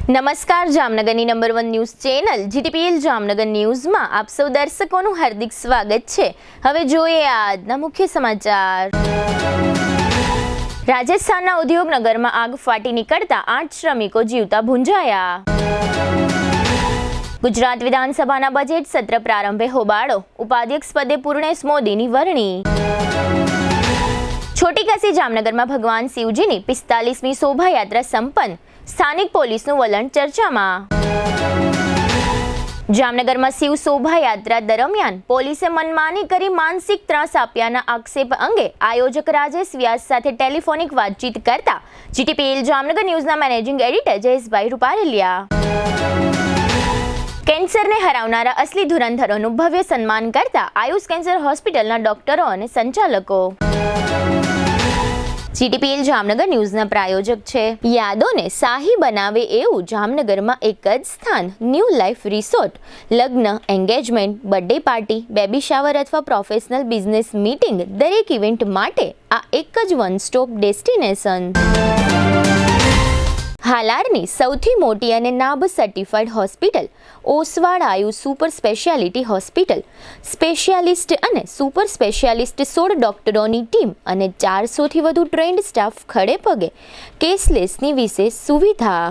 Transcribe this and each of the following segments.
નમસ્કાર, જામનગરની number 1 news channel GTPL Jamnagar ન્યૂઝમાં આપ સૌ દર્શકોનું હાર્દિક સ્વાગત છે। હવે જોઈએ આજના મુખ્ય સમાચાર। રાજસ્થાનના ઉદ્યોગનગરમાં આગ ફાટી નીકળતા 8 શ્રમિકો જીવતા ભૂંજાયા। ગુજરાત વિધાનસભાના બજેટ સત્ર પ્રારંભે હોબાળો, ઉપાધ્યક્ષ પદે પૂર્ણેશ મોદીની વરણી। છોટી કાશી જામનગરમાં ભગવાન શિવજીની 45મી શોભાયાત્રા સંપન્ન, સ્થાનિક પોલીસનું વલણ ચર્ચામાં। જામનગરમાં શિવ શોભાયાત્રા દરમિયાન પોલીસે મનમાની કરી માનસિક ત્રાસ આપ્યાના આક્ષેપ અંગે આયોજક રાજેશ વ્યાસ સાથે ટેલિફોનિક વાતચીત કરતા GTPL જામનગર ન્યૂઝના મેનેજિંગ એડિટર જયેશભાઈ રૂપારેલિયા। કેન્સરને હરાવનારા અસલી ધુરંધરોનું ભવ્ય સન્માન કરતા આયુષ કેન્સર હોસ્પિટલના ડોક્ટરો અને સંચાલકો। GTPL જામનગર ન્યૂઝના પ્રાયોજક છે યાદોને શાહી બનાવે એવું જામનગરમાં એક જ સ્થાન, ન્યૂ લાઈફ રિસોર્ટ। લગ્ન, engagement, birthday party, baby shower અથવા પ્રોફેશનલ બિઝનેસ મીટિંગ, દરેક ઇવેન્ટ માટે આ એક જ વન સ્ટોપ ડેસ્ટિનેશન। હાલારની સૌથી મોટી અને NABH certified hospital Oswal Ayush super speciality hospital, specialist અને સુપર સ્પેશિયાલિસ્ટ 16 ડોક્ટરોની ટીમ અને 400થી વધુ ટ્રેન્ડ સ્ટાફ ખડે પગે, કેશલેસની વિશેષ સુવિધા।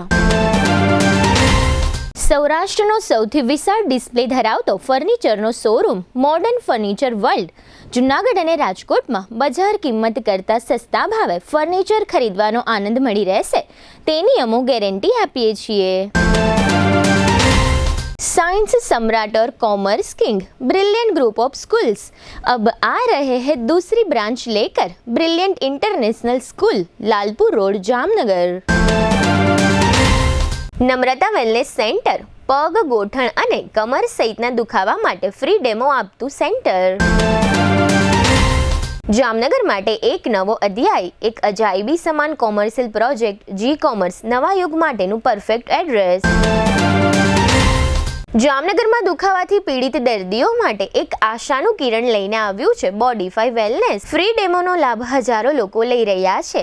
સૌરાષ્ટ્રનો સૌથી વિશાળ ડિસ્પ્લે ધરાવતો ફર્નિચરનો showroom modern furniture world, Junagadh અને રાજકોટમાં બજાર કિંમત કરતાં સસ્તા ભાવે ફર્નિચર ખરીદવાનો આનંદ મળી રહેશે તેની અમો ગેરંટી આપીએ છીએ। साइंस सम्राट और commerce king brilliant group of schools अब आ रहे हैं दूसरी ब्रांच लेकर, brilliant international school, Lalpur road, Jamnagar. Namrata wellness centre પગ, ગોઠણ અને કમર સહિતના દુખાવા માટે ફ્રી ડેમો આપતું સેન્ટર। જામનગર માટે એક નવો અધ્યાય, એક અજાયબી સમાન કોમર્શિયલ પ્રોજેક્ટ G-કોમર્સ, નવા યુગ માટેનું પરફેક્ટ એડ્રેસ। જામનગરમાં દુખાવાથી પીડિત દર્દીઓ માટે એક આશાનું કિરણ લઈને આવ્યું છે બોડીફાઈ વેલનેસ। ફ્રી ડેમોનો લાભ હજારો લોકો લઈ રહ્યા છે।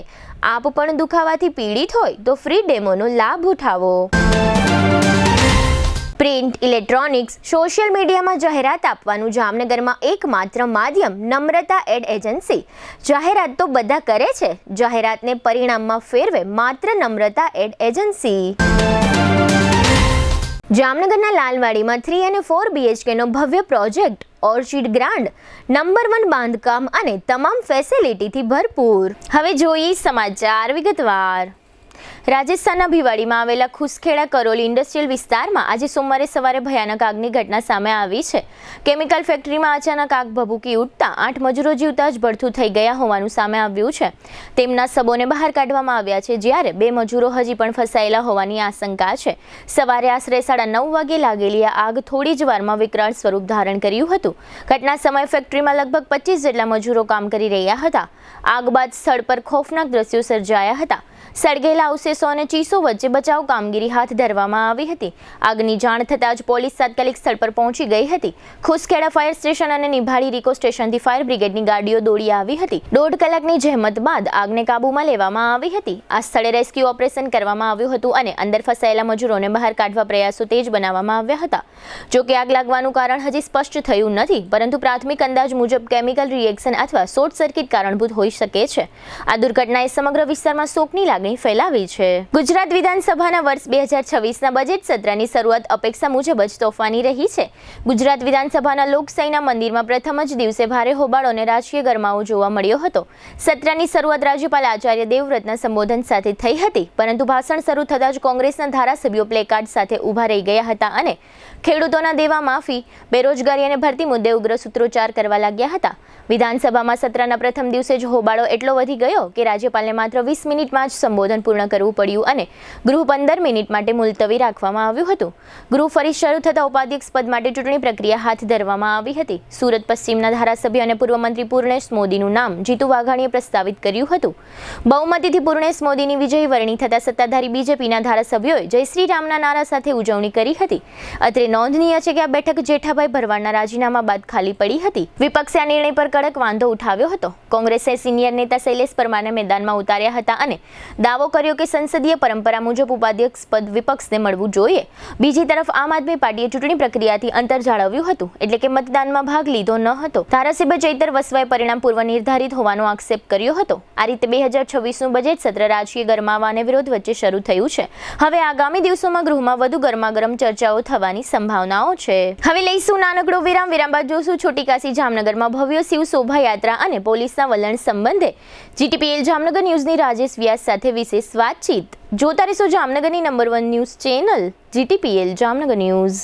આપ પણ દુખાવાથી પીડિત હોય તો ફ્રી ડેમોનો લાભ ઉઠાવો। પ્રિન્ટ, ઇલેક્ટ્રોનિક્સ, સોશિયલ મીડિયામાં જાહેરાત આપવાનું જામનગરમાં એકમાત્ર માધ્યમ નમ્રતા એડ એજન્સી। જાહેરાત તો બધા કરે છે, જાહેરાતને પરિણામમાં ફેરવે માત્ર નમ્રતા એડ એજન્સી। જામનગરના લાલવાડીમાં 3 અને 4 BHK નો ભવ્ય પ્રોજેક્ટ ઓર્ચિડ ગ્રાન્ડ, નંબર 1 બાંધકામ અને તમામ ફેસિલિટીથી ભરપૂર। હવે જોઈએ સમાચાર વિગતવાર। રાજસ્થાનના ભિવાડીમાં આવેલા ખુસખેડા કરોલી ઇન્ડસ્ટ્રીયલ વિસ્તારમાં આજે સોમવારે સવારે ભયાનક આગની ઘટના સામે આવી છે। કેમિકલ ફેક્ટરીમાં અચાનક આગ ભભૂકી ઉઠતા 8 મજૂરો જીવતા જ ભડથું થઈ ગયા હોવાનું સામે આવ્યું છે। તેમના શબોને બહાર કાઢવામાં આવ્યા છે, જ્યારે 2 મજૂરો હજી પણ ફસાયેલા હોવાની આશંકા છે। સવારે આશરે 9:30 વાગે લાગેલી આ આગ થોડી જ વારમાં વિકરાળ સ્વરૂપ ધારણ કર્યું હતું। ઘટના સમયે ફેક્ટરીમાં લગભગ 25 જેટલા મજૂરો કામ કરી રહ્યા હતા। આગ બાદ સ્થળ પર ખોફનાક દ્રશ્યો સર્જાયા હતા। સળગેલા અવશેષો અને ચીસો વચ્ચે બચાવ કામગીરી હાથ ધરવામાં આવી હતી। આગની જાણ થતાં જ પોલીસ તાત્કાલિક સ્થળ પર પહોંચી ગઈ હતી। ખુસખેડા ફાયર સ્ટેશન અને નિભાડી રિકો સ્ટેશનથી ફાયર બ્રિગેડની ગાડીઓ દોડી આવી હતી। 1.5 કલાકની જહેમત બાદ આગને કાબૂમાં લેવામાં આવી હતી। આ સ્થળે રેસ્ક્યુ ઓપરેશન કરવામાં આવ્યું હતું અને અંદર ફસાયેલા મજૂરોને બહાર કાઢવા પ્રયાસો તેજ બનાવવામાં આવ્યા હતા। જો કે આગ લાગવાનું કારણ હજી સ્પષ્ટ થયું નથી, પરંતુ પ્રાથમિક અંદાજ મુજબ કેમિકલ રિએક્શન અથવા શોર્ટ સર્કિટ કારણભૂત હોઈ શકે છે। આ દુર્ઘટનાએ સમગ્ર વિસ્તારમાં શોકની લાગણી ફેલાવી છે। ગુજરાત વિધાનસભાના વર્ષ 2026ના બજેટ સત્રની શરૂઆત અપેક્ષા મુજબ જ તોફાની રહી છે। ગુજરાત વિધાનસભાના લોકશાહીના મંદિરમાં પ્રથમ જ દિવસે ભારે હોબાળો અને રાજકીય ગરમાવો જોવા મળ્યો હતો। સત્રની શરૂઆત રાજ્યપાલ આચાર્ય દેવવ્રતના સંબોધન સાથે થઈ હતી, પરંતુ ભાષણ શરૂ થતાં જ કોંગ્રેસના ધારાસભ્યો પ્લેકાર્ડ સાથે ઊભા રહી ગયા હતા અને ખેડૂતોના દેવા માફી, બેરોજગારી અને ભરતી મુદ્દે ઉગ્ર સૂત્રોચ્ચાર કરવા લાગ્યા હતા। વિધાનસભામાં સત્રના પ્રથમ દિવસે જ હોબાળો એટલો વધી ગયો કે રાજ્યપાલને માત્ર 20 મિનિટમાં જ સંબોધન પૂર્ણ કરવું પડ્યું અને ગૃહ 15 મિનિટ માટે મુલતવી રાખવામાં આવ્યું હતું। ગૃહ ફરી શરૂ થતાં ઉપાધ્યક્ષ પદ માટે ચૂંટણી પ્રક્રિયા હાથ ધરવામાં આવી હતી। સુરત પશ્ચિમના ધારાસભ્ય અને પૂર્વ મંત્રી પૂર્ણેશ મોદીનું નામ જીતુ વાઘાણીએ પ્રસ્તાવિત કર્યું હતું। બહુમતીથી પૂર્ણેશ મોદીની વિજયી વરણી થતાં સત્તાધારી બીજેપીના ધારાસભ્યોએ જય શ્રી રામના નારા સાથે ઉજવણી કરી હતી। અત્રે નોંધનીય છે કે આ બેઠક જેઠાભાઈ ભરવાડના રાજીનામા બાદ ખાલી પડી હતી। વિપક્ષે આ નિર્ણય પર કડક વાંધો ઉઠાવ્યો હતો। કોંગ્રેસે સિનિયર નેતા શૈલેષ પરમારને મેદાનમાં ઉતાર્યા હતા અને દાવો કર્યો કે સંસદીય પરંપરા મુજબ ઉપાધ્યક્ષ પદ વિપક્ષને મળવું જોઈએ. બીજી તરફ આમ આદમી પાર્ટીએ ચૂંટણી પ્રક્રિયાથી અંતર જાળવ્યું હતું, એટલે કે મતદાનમાં ભાગ લીધો ન હતો. ધારાસભ્ય ચૈતર વસવાએ પરિણામ પૂર્વ નિર્ધારિત હોવાનો આક્ષેપ કર્યો હતો. આ રીતે 2026નું બજેટ સત્ર રાજકીય ગરમાવા અને વિરોધ વચ્ચે શરૂ થયું છે. હવે આગામી દિવસોમાં ગૃહમાં વધુ ગરમાગરમ ચર્ચાઓ થવાની સંભાવનાઓ છે. હવે લઈશું નાનકડો વિરામ. વિરામ બાદ જોશું છોટી કાશી જામનગરમાં ભવ્ય શિવ શોભાયાત્રા અને પોલીસના વલણ સંબંધે GTPL જામનગર ન્યૂઝની રાજેશ વ્યાસ સાથે વિશેષ વાતચીત. જોતા રહેશો જામનગરની number 1 news channel GTPL Jamnagar news.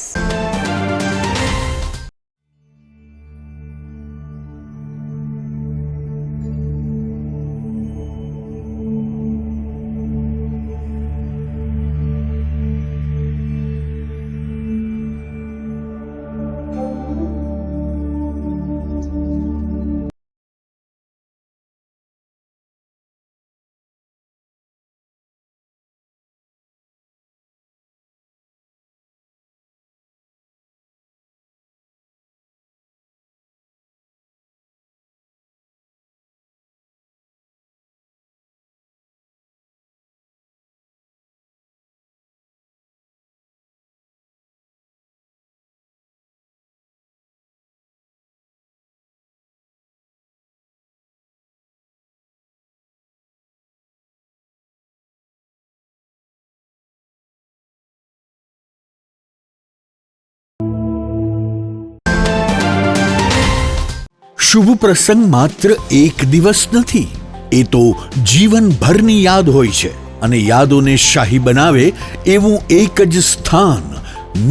શુભ પ્રસંગ માત્ર એક દિવસ નથી, એ તો જીવનભરની યાદ હોય છે. અને યાદોને શાહી બનાવે એવું એક જ સ્થાન,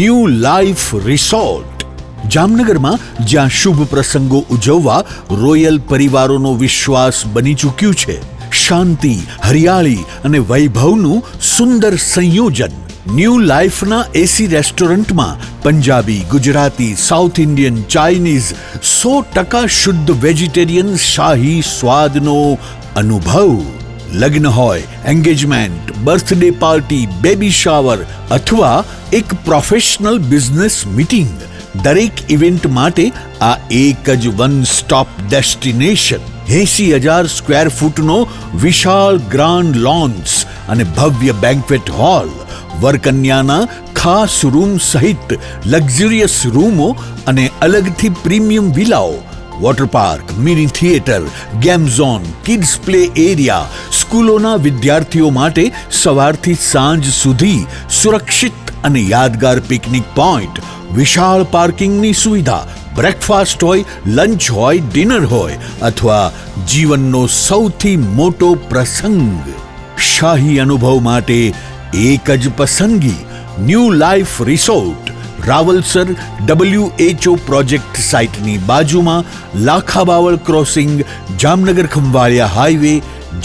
ન્યૂ લાઈફ રિસોર્ટ જામનગરમાં, જ્યાં શુભ પ્રસંગો ઉજવવા રોયલ પરિવારોનો વિશ્વાસ બની ચૂક્યું છે. શાંતિ, હરિયાળી અને વૈભવનું સુંદર સંયોજન. ન્યૂ લાઈફના એસી રેસ્ટોરન્ટમાં Punjabi, Gujarati, south Indian, Chinese 100% શુદ્ધ વેજીટેરિયન શાહી સ્વાદનો અનુભવ. લગ્ન હોય, engagement, birthday party, baby shower અથવા એક પ્રોફેશનલ બિઝનેસ મીટિંગ, દરેક ઇવેન્ટ માટે આ એક જ વન સ્ટોપ ડેસ્ટિનેશન. 80,000 સ્ક્વેર ફૂટનો વિશાળ ગ્રાન્ડ લોન્સ અને ભવ્ય બેન્ક્વેટ હોલ, વરકન્યાના ખાસ રૂમ સહિત લક્ઝરિયસ રૂમો અને અલગથી પ્રીમિયમ વિલાઓ, water park, mini theatre, game zone, kids play area, સ્કૂલોના વિદ્યાર્થીઓ માટે સવારથી સાંજ સુધી સુરક્ષિત અને યાદગાર પિકનિક પોઈન્ટ, વિશાળ પાર્કિંગની સુવિધા, બ્રેકફાસ્ટ હોય, લંચ હોય, ડિનર હોય અથવા જીવનનો સૌથી મોટો પ્રસંગ. શાહી અનુભવ માટે એક જ પસંદગી, new life resort, Rawalsar WHO project સાઇટની બાજુમાં, લાખાબાવળ ક્રોસિંગ, જામનગર ખંભાળિયા હાઈવે,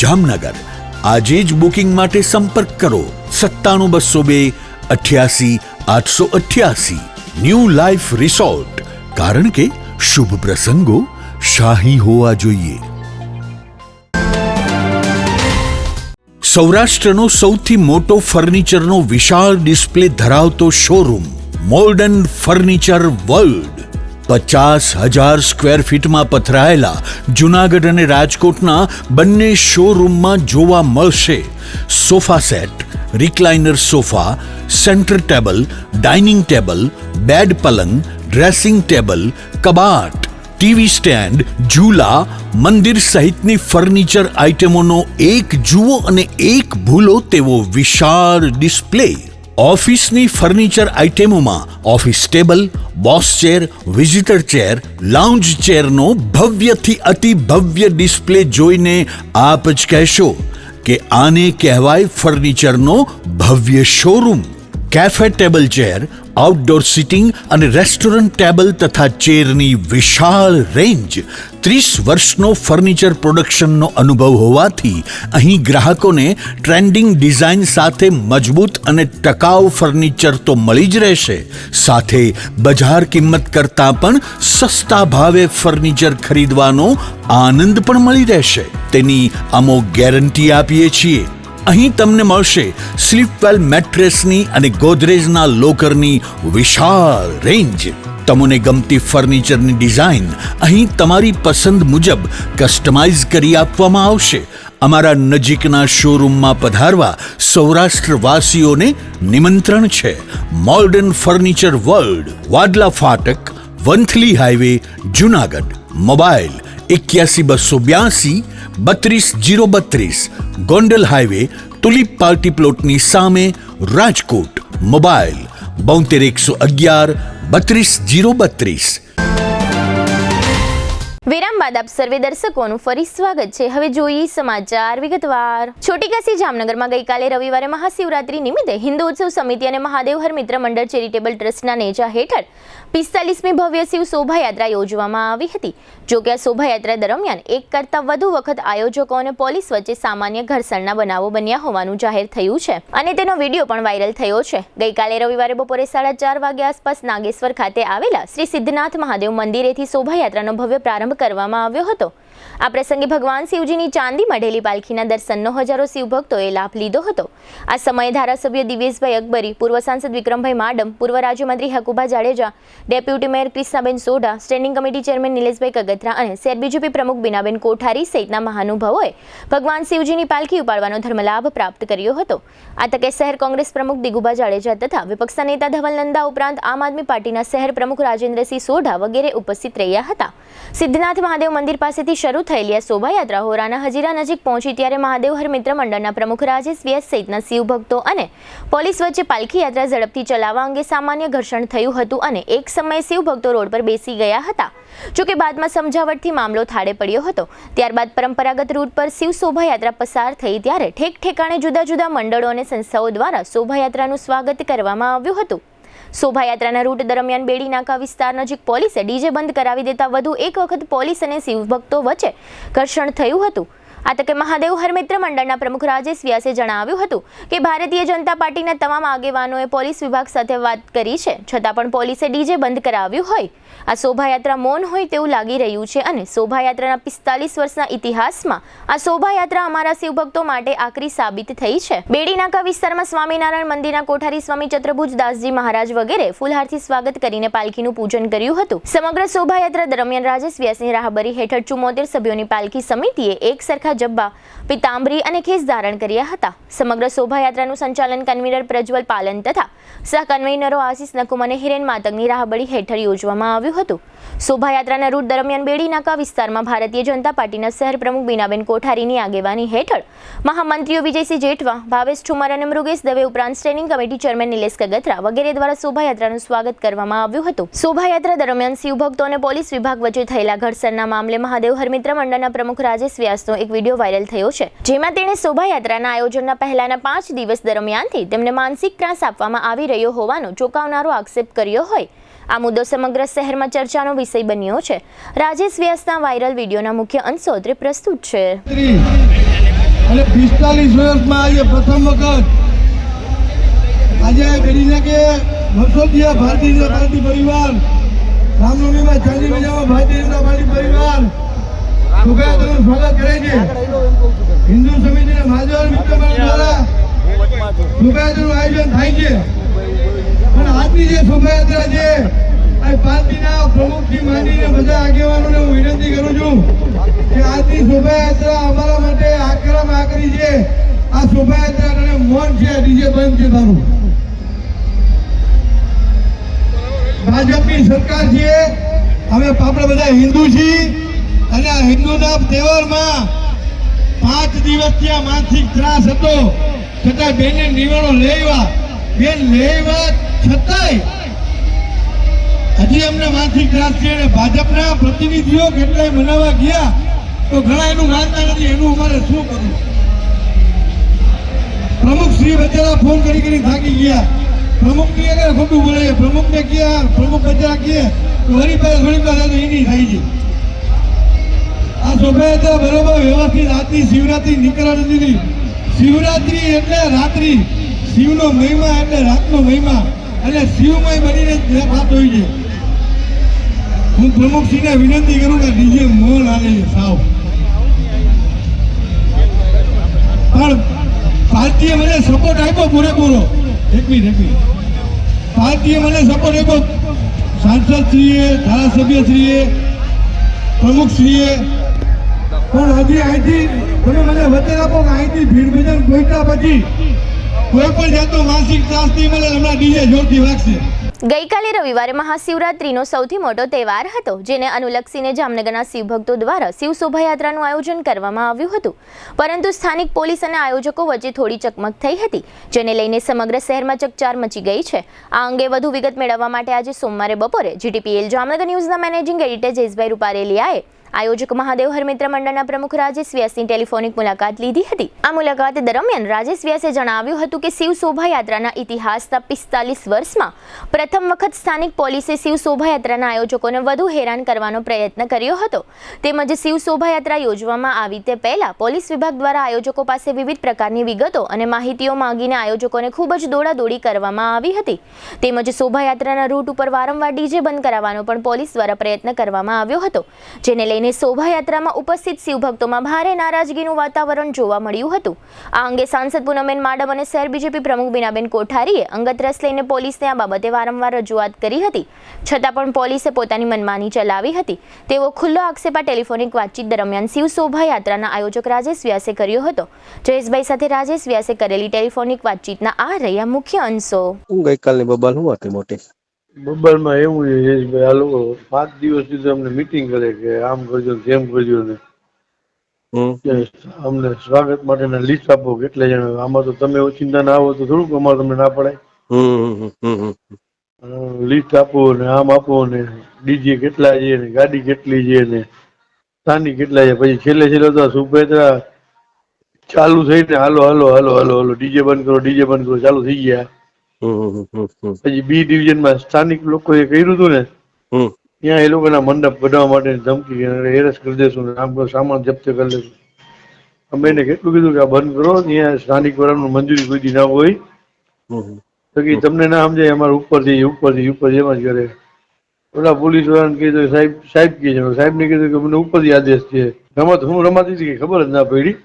જામનગર. આજે જ બુકિંગ માટે સંપર્ક કરો 97 202 88 888. ન્યૂ લાઈફ રિસોર્ટ, કારણ કે શુભ પ્રસંગો શાહી હોવા જોઈએ. સૌરાષ્ટ્રનો સૌથી મોટો ફર્નિચરનો વિશાળ ડિસ્પ્લે ધરાવતો showroom, modern furniture world. 50,000 square ફીટમાં પથરાયેલા જૂનાગઢ અને રાજકોટના બંને શોરૂમમાં જોવા મળશે sofa set, recliner sofa, centre table, dining table, bed પલંગ, ડ્રેસિંગ ટેબલ, કબાટ, ટીવી સ્ટેન્ડ, ઝૂલા, મંદિર સહિતની ફર્નિચર આઇટમોનો એક જુઓ અને એક ભૂલો તેવો વિશાળ ડિસ્પ્લે. ઓફિસની ફર્નિચર આઇટમોમાં office table, boss chair, visitor chair, lounge ચેરનો ભવ્યથી અતિ ભવ્ય ડિસ્પ્લે જોઈને આપ જ કહેશો કે આને કહેવાય ફર્નિચરનો ભવ્ય showroom. Cafe table chair, outdoor sitting અને રેસ્ટોરન્ટ ટેબલ તથા ચેરની વિશાળ રેન્જ. 30 વર્ષનો ફર્નિચર પ્રોડક્શનનો અનુભવ હોવાથી અહીં ગ્રાહકોને ટ્રેન્ડિંગ ડિઝાઇન સાથે મજબૂત અને ટકાઉ ફર્નિચર તો મળી જ રહેશે, સાથે બજાર કિંમત કરતાં પણ સસ્તા ભાવે ફર્નિચર ખરીદવાનો આનંદ પણ મળી રહેશે. તેની અમોઘ ગેરંટી આપીએ છીએ. અહીં તમને મળશે સ્લીપવેલ મેટ્રેસની અને ગોદરેજના લોકરની વિશાળ રેન્જ. તમને ગમતી ફર્નિચરની ડિઝાઇન અહીં તમારી પસંદ મુજબ કસ્ટમાઇઝ કરી આપવામાં આવશે અમારા નજીકના શોરૂમમાં પધારવા સૌરાષ્ટ્રવાસીઓને નિમંત્રણ છે. મોલ્ડન furniture world, Vadla Phatak, Vanthali highway, Junagadh. Mobile 81 282 32 032, Gondal highway, tulip party plot સામે, રાજકોટ. મોબાઈલ 72 111 32 032. વિરામ બાદ આપ સર્વે દર્શકોનું ફરી સ્વાગત છે. હવે જોઈએ સમાચાર વિગતવાર. છોટી કાશી જામનગરમાં ગઈકાલે રવિવારે મહાશિવરાત્રી નિમિત્તે હિન્દુ ઉત્સવ સમિતિ અને મહાદેવ હર મિત્ર મંડળ ચેરિટેબલ ટ્રસ્ટના નેજા હેઠળ 45મી ભવ્ય શિવ શોભાયાત્રા યોજવામાં આવી હતી. જોકે આ શોભાયાત્રા દરમિયાન એક કરતાં વધુ વખત આયોજકો અને પોલીસ વચ્ચે સામાન્ય ઘર્ષણના બનાવો બન્યા હોવાનું જાહેર થયું છે અને તેનો વિડીયો પણ વાયરલ થયો છે. ગઈકાલે રવિવારે બપોરે 4:30 વાગ્યા આસપાસ નાગેશ્વર ખાતે આવેલા શ્રી સિદ્ધનાથ મહાદેવ મંદિરેથી શોભાયાત્રાનો ભવ્ય પ્રારંભ કરવામાં આવ્યો હતો. આ પ્રસંગે ભગવાન શિવજીની ચાંદી મઢેલી પાલખીના દર્શનનો હજારો શિવભક્તોએ લાભ લીધો હતો. આ સમયે ધારાસભ્ય દિવેશભાઈ અકબરી, પૂર્વ સાંસદ વિક્રમભાઈ માડમ, પૂર્વ રાજ્યમંત્રી Hakubha Jadeja, deputy mayor Krishnaben Sodha, standing committee chairman Nileshbhai Kagathara અને શહેર બીજેપી પ્રમુખ બીનાબેન કોઠારી સહિતના મહાનુભાવોએ ભગવાન શિવજીની પાલખી ઉપાડવાનો ધર્મલાભ પ્રાપ્ત કર્યો હતો. આ તકે શહેર કોંગ્રેસ પ્રમુખ દિગુભા જાડેજા તથા વિપક્ષના નેતા ધવલ નંદા ઉપરાંત આમ આદમી પાર્ટીના શહેર પ્રમુખ રાજેન્દ્રસિંહ સોઢા વગેરે ઉપસ્થિત રહ્યા હતા. સિદ્ધનાથ મહાદેવ મંદિર પાસેથી શરૂ થયેલી આ શોભાયાત્રા હોરાના હજીરા નજીક પહોંચી ત્યારે મહાદેવ હર મિત્ર મંડળના પ્રમુખ રાજેશ વ્યાસ સહિતના શિવભક્તો અને પોલીસ વચ્ચે પાલખી યાત્રા ઝડપથી ચલાવવા અંગે સામાન્ય ઘર્ષણ થયું હતું અને એક સમયે શિવભક્તો રોડ પર બેસી ગયા હતા. જોકે બાદમાં સમજાવટથી મામલો થાળે પડ્યો હતો. ત્યારબાદ પરંપરાગત રૂટ પર શિવ શોભાયાત્રા પસાર થઈ ત્યારે ઠેક ઠેકાણે જુદા જુદા મંડળો અને સંસ્થાઓ દ્વારા શોભાયાત્રાનું સ્વાગત કરવામાં આવ્યું હતું. શોભાયાત્રાના રૂટ દરમિયાન બેડી નાકા વિસ્તાર નજીક પોલીસે ડીજે બંધ કરાવી દેતા વધુ એક વખત પોલીસ અને શિવભક્તો વચ્ચે ઘર્ષણ થયું હતું. આ તકે મહાદેવ હર મિત્ર મંડળના પ્રમુખ રાજેશ વ્યાસે જણાવ્યું હતું કે ભારતીય જનતા પાર્ટીના તમામ આગેવાનોએ પોલીસ વિભાગ સાથે વાત કરી છે, છતાં પણ પોલીસે ડીજે બંધ કરાવ્યું હોય. આ શોભાયાત્રા મૌન હોય તેવું લાગી રહ્યું છે અને શોભાયાત્રાના 45 વર્ષના ઇતિહાસમાં આ શોભાયાત્રા અમારા શિવભક્તો માટે આકરી સાબિત થઈ છે. બેડી નાકા વિસ્તારમાં સ્વામિનારાયણ મંદિરના કોઠારી સ્વામી ચત્રભુજ દાસજી મહારાજ વગેરે ફૂલહારથી સ્વાગત કરીને પાલખીનું પૂજન કર્યું હતું. સમગ્ર શોભાયાત્રા દરમિયાન રાજેશ વ્યાસની રાહબરી હેઠળ 74 સભ્યોની પાલખી સમિતિએ એક સરખા જબ્બા, પિતાંબરી અને ખેસ ધારણ કર્યા હતા. સમગ્ર શોભાયાત્રાનું સંચાલન કન્વીનર પ્રજ્વલ પાલન તથા સહ કન્વીનરો આશિષ નકુમ અને હિરેન માતંગની રાહબરી હેઠળ યોજવામાં આવ્યું હતું. શોભાયાત્રાના રૂટ દરમિયાન બેડી નાકા વિસ્તારમાં ભારતીય જનતા પાર્ટીના શહેર પ્રમુખ બીનાબેન કોઠારીની આગેવાની હેઠળ મહામંત્રીઓ વિજયસિંહ જેઠવા, ભાવેશ ઠુમર અને મૃગેશ દવે ઉપરાંત standing committee chairman Nilesh Kagathara વગેરે દ્વારા શોભાયાત્રાનું સ્વાગત કરવામાં આવ્યું હતું. શોભાયાત્રા દરમિયાન શિવભક્તો અને પોલીસ વિભાગ વચ્ચે થયેલા ઘર્ષણના મામલે મહાદેવ હર મિત્ર મંડળના પ્રમુખ રાજેશ વ્યાસનો એક વિડીયો વાયરલ થયો છે, જેમાં તેણે શોભાયાત્રાના આયોજનના પહેલાના 5 દિવસ દરમિયાનથી તેમને માનસિક ત્રાસ આપવામાં આવી રહ્યો હોવાનો ચોંકાવનારો આક્ષેપ કર્યો હોય. આ મુદ્દો સમગ્ર શહેરમાં ચર્ચાનો વિષય બન્યો છે. રાજેશ વ્યાસના વાયરલ વિડીયોના મુખ્ય અંશો અત્રે પ્રસ્તુત છે. અને 45 વર્ષમાં આજે પ્રથમ વખત આજે કરીને કે વર્ષોથી ભારતીય જનતા પાર્ટી પરિવાર રામનવમીમાં ચાંદી મજામાં ભારતીય જનતા પાર્ટી પરિવાર શોભાયાત્રાનું સ્વાગત કરે છે. હિન્દુ સમિતિના મહાદેવ મિત્ર દ્વારા શોભાયાત્રાનું આયોજન થાય છે. પણ આજની જે શોભાયાત્રા છે આ પાર્ટીના પ્રમુખથી માંડીને બધા આગેવાનોને હું વિનંતી કરું છું કે આજની શોભાયાત્રા અમારા માટે આકરામાં આકરી છે. આ શોભાયાત્રા અને મૌન છે, ડીજે બંધ છે. તારું ભાજપની સરકાર છે, અમે આપણે બધા હિન્દુ છીએ અને આ હિન્દુના તહેવારમાં 5 દિવસથી આ માનસિક ત્રાસ હતો, છતાં બેને નિવાણો લેવા બેન લેવા છતાંય હજી અમને માનસિક ત્રાસ છે. અને ભાજપના પ્રતિનિધિઓ કેટલાય મનાવવા ગયા તો ઘણા એનું માનતા નથી. એનું અમારે શું કરવું? પ્રમુખ શ્રી બચારા ફોન કરી થાકી ગયા. પ્રમુખ ની અગર ખોટું બોલે, પ્રમુખ ને ગયા, પ્રમુખ બચારા કહે તો વળી પાસે ઘણી પાસે તો એની થાય છે. આ શોભાયાત્રા બરોબર વ્યવસ્થિત આજની શિવરાત્રી નીકળવા નથી. શિવરાત્રી એટલે રાત્રિ, શિવનો મહિમા એટલે રાતનો મહિમા, અને શિવમય બનીને વાત હોય છે. હું પ્રમુખશ્રીને વિનંતી કરું કે ડીજે મોલ આવે છે સાવ. પણ પાર્ટીએ મને સપોર્ટ આપ્યો પૂરેપૂરો. પાર્ટીએ મને સપોર્ટ આપ્યો, સાંસદશ્રીએ, ધારાસભ્યશ્રીએ, પ્રમુખશ્રીએ. પણ હજી અહીંથી તમે મને વચન આપો કે અહીંથી ભીડ ભજન પહોંચ્યા પછી કોઈ પણ જાતનો માનસિક ત્રાસ નહીં મળે. હમણાં ડીજે જોરથી વાગશે. ગઈકાલે રવિવારે મહાશિવરાત્રીનો સૌથી મોટો તહેવાર હતો, જેને અનુલક્ષીને જામનગરના શિવભક્તો દ્વારા શિવ શોભાયાત્રાનું આયોજન કરવામાં આવ્યું હતું. પરંતુ સ્થાનિક પોલીસ અને આયોજકો વચ્ચે થોડી ચકમક થઈ હતી, જેને લઈને સમગ્ર શહેરમાં ચકચાર મચી ગઈ છે. આ અંગે વધુ વિગત મેળવવા માટે આજે સોમવારે બપોરે જીટીપીએલ જામનગર ન્યૂઝના મેનેજિંગ એડિટર જયેશભાઈ રૂપારેલિયાએ આયોજક મહાદેવ હરમિત્ર મંડળના પ્રમુખ રાજેશ વ્યાસની ટેલિફોનિક મુલાકાત લીધી હતી. આ મુલાકાત દરમિયાન રાજેશ વ્યાસે જણાવ્યું હતું કે શિવ શોભાયાત્રાના ઇતિહાસના 45 વર્ષમાં પ્રથમ વખત સ્થાનિક પોલીસે શિવ શોભાયાત્રાના આયોજકોને વધુ હેરાન કરવાનો પ્રયત્ન કર્યો હતો. તેમજ શિવ શોભાયાત્રા યોજવામાં આવી તે પહેલા પોલીસ વિભાગ દ્વારા આયોજકો પાસે વિવિધ પ્રકારની વિગતો અને માહિતીઓ માંગીને આયોજકોને ખૂબ જ દોડાદોડી કરવામાં આવી હતી. તેમજ શોભાયાત્રાના રૂટ ઉપર વારંવાર ડીજે બંધ કરાવવાનો પણ પોલીસ દ્વારા પ્રયત્ન કરવામાં આવ્યો હતો, જેને લઈને શોભાયાત્રામાં ઉપસ્થિત શિવભક્તોમાં ભારે નારાજગીનું વાતાવરણ જોવા મળ્યું હતું. આ અંગે સાંસદ પૂનમબેન માડમ અને શહેર બીજેપી પ્રમુખ બીનાબેન કોઠારીએ અંગત રસ લઈને પોલીસને આ બાબતે વારંવાર રજૂઆત કરી હતી, છતાં પણ પોલીસે પોતાની મનમાની ચલાવી હતી. તેવો ખુલ્લો આક્ષેપ આ ટેલિફોનિક વાતચીત દરમિયાન શિવ શોભાયાત્રાના આયોજક રાજેશ વ્યાસે કર્યો હતો. જયેશભાઈ સાથે રાજેશ વ્યાસે કરેલી ટેલિફોનિક વાતચીતના આ રહ્યા મુખ્ય અંશો. ગઈકાલની બબાલ શું હતી મોટી? બબાલમાં એવું છે ભાઈ, આ લોકો 5 દિવસ સુધી અમને મીટિંગ કરે કે આમ કરજો તેમ કરજો ને અમને સ્વાગત માટેના લિસ્ટ આપો કેટલા જણા. આમાં તો તમે ઓચિંતા ના આવો તો થોડુંક અમારે તમને ના પડાય. લિસ્ટ આપો ને આમ આપો ને ડીજે કેટલા છે ને ગાડી કેટલી છે ને સ્થાનિક કેટલા છે. પછી છેલ્લે તો સુભેદ્રા ચાલુ થઈ ને હાલો હાલો હાલો હાલો હાલો ડીજે બંધ કરો ચાલુ થઈ ગયા. પછી બી ડિવિઝનમાં સ્થાનિક લોકોએ કર્યું હતું ને, ત્યાં એ લોકોના મંડપ કઢાવવા માટે ધમકી હેરસ કરી દેશું ને આમ સામાન જપ્ત કરી લેશું. અમે એને કેટલું કીધું કે આ બંધ કરો, ત્યાં સ્થાનિક વાળાનું મંજૂરી કોઈ ના હોય તો કે તમને ના સમજાય અમારે ઉપરથી એમ જ કરે. ઓલા પોલીસ વાળાને કીધું સાહેબ કહે છે, સાહેબ ને કીધું કે મને ઉપરથી આદેશ છે. હું રમાતી હતી ખબર જ ના પડી.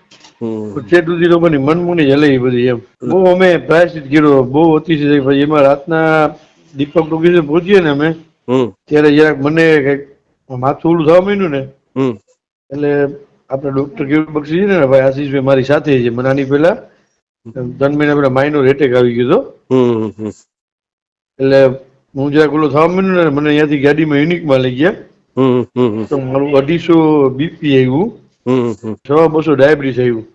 ચેટુથી લોકોની મનમુની જલાઈ બધી એમ. બહુ અમે પ્રાયશ્ચિત કર્યો, બહુ અતિશય થઈ. પછી એમાં રાતના દીપક ટોકીસે પહોંચીએ ને અમે, ત્યારે જરાક મને કઈક માથું ઓલું થવા માંડ્યું ને, એટલે આપડે ડોક્ટર કેવું બક્ષી છે ને ભાઈ આશીષભાઈ મારી સાથે છે. મને આની પેલા 3 મહિના પેલા માઇનોર એટેક આવી ગયો હતો. એટલે હું જરાક ઓલું થવા માંડ્યું ને, મને અહીંયાથી ગાડીમાં યુનિકમાં લઈ ગયા. તો મારું 250 બીપી આવ્યું, 200 ડાયાબિટીસ આવ્યું.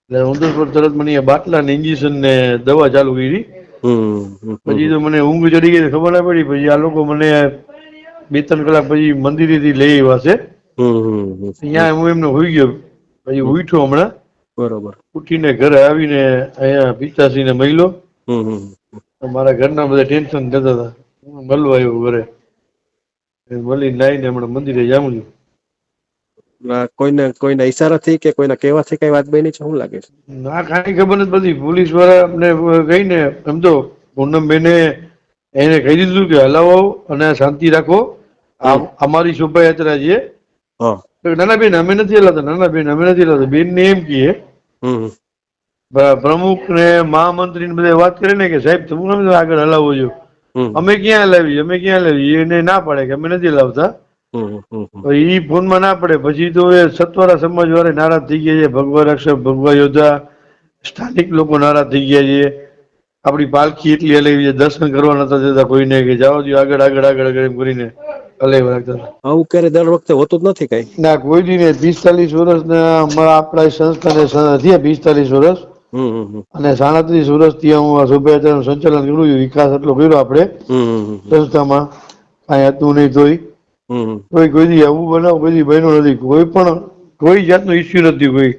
એટલે હું તરત મને બાટલા ને ઇન્જેક્શન ને દવા ચાલુ કરી. પછી તો મને ઊંઘ ચડી ગઈ ખબર ના પડી. પછી આ લોકો મને 2-3 કલાક પછી મંદિરેથી લઈ આવ્યા છે. ત્યાં હું એમને હોઈ ગયો. પછી ઉઠ્યો હમણાં બરોબર. ઉઠીને ઘરે આવીને અહીંયા પિતાશ્રી ને મળ્યો. મારા ઘરના બધા ટેન્શન જતા હતા. મળવા આવ્યો ઘરે, મળી લાઈને હમણાં મંદિરે જાઉં છું. કોઈના ઈશારાથી કે કોઈના કહેવાથી કઈ વાત બની છે? શું લાગે છે? ના કાંઈ ખબર નથી. બધી પોલીસ વાળા કહીને એમ તો પૂનમબેને એને કહી દીધું કે હલાવો અને શાંતિ રાખો, અમારી શોભાયાત્રા છે. નાના બેન અમે નથી હલાવતા, નાના બેન અમે નથી હલાવતા. બેન ને એમ કહીએ, પ્રમુખ ને મહામંત્રી ને બધા વાત કરે ને કે સાહેબ તમે આગળ હલાવો છો. અમે ક્યાં હલાવી એને ના પાડે કે અમે નથી હલાવતા. ઈ ફોનમાં ના પડે. પછી તો એ સતવારા સમાજ વાળા નારાજ થઈ ગયા છે. ભગવા રક્ષક, ભગવા યોદ્ધા, સ્થાનિક લોકો નારાજ થઈ ગયા છે. આપડી પાલખી એટલી હલાવી છે, દર્શન કરવા નતા દેતા કોઈને, કે જાઓ દો આગળ આગળ આગળ આગળ એમ કરીને હલાવી રાખતા. આવું ક્યારે દર વખતે હોતું જ નથી કઈ? ના કોઈ દી ને. 45 વર્ષના આપણા સંસ્થાને થયા 45 વર્ષ, અને 37 વર્ષથી હું આ શોભાયાત્રાનું સંચાલન કરું છું. વિકાસ એટલો કર્યો આપણે સંસ્થામાં, કાંઈ હતું નહીં તોય. કોઈ દી આવું બનાવ કોઈ દી બન્યો નથી. કોઈ પણ કોઈ જાતનો ઇસ્યુ નથી.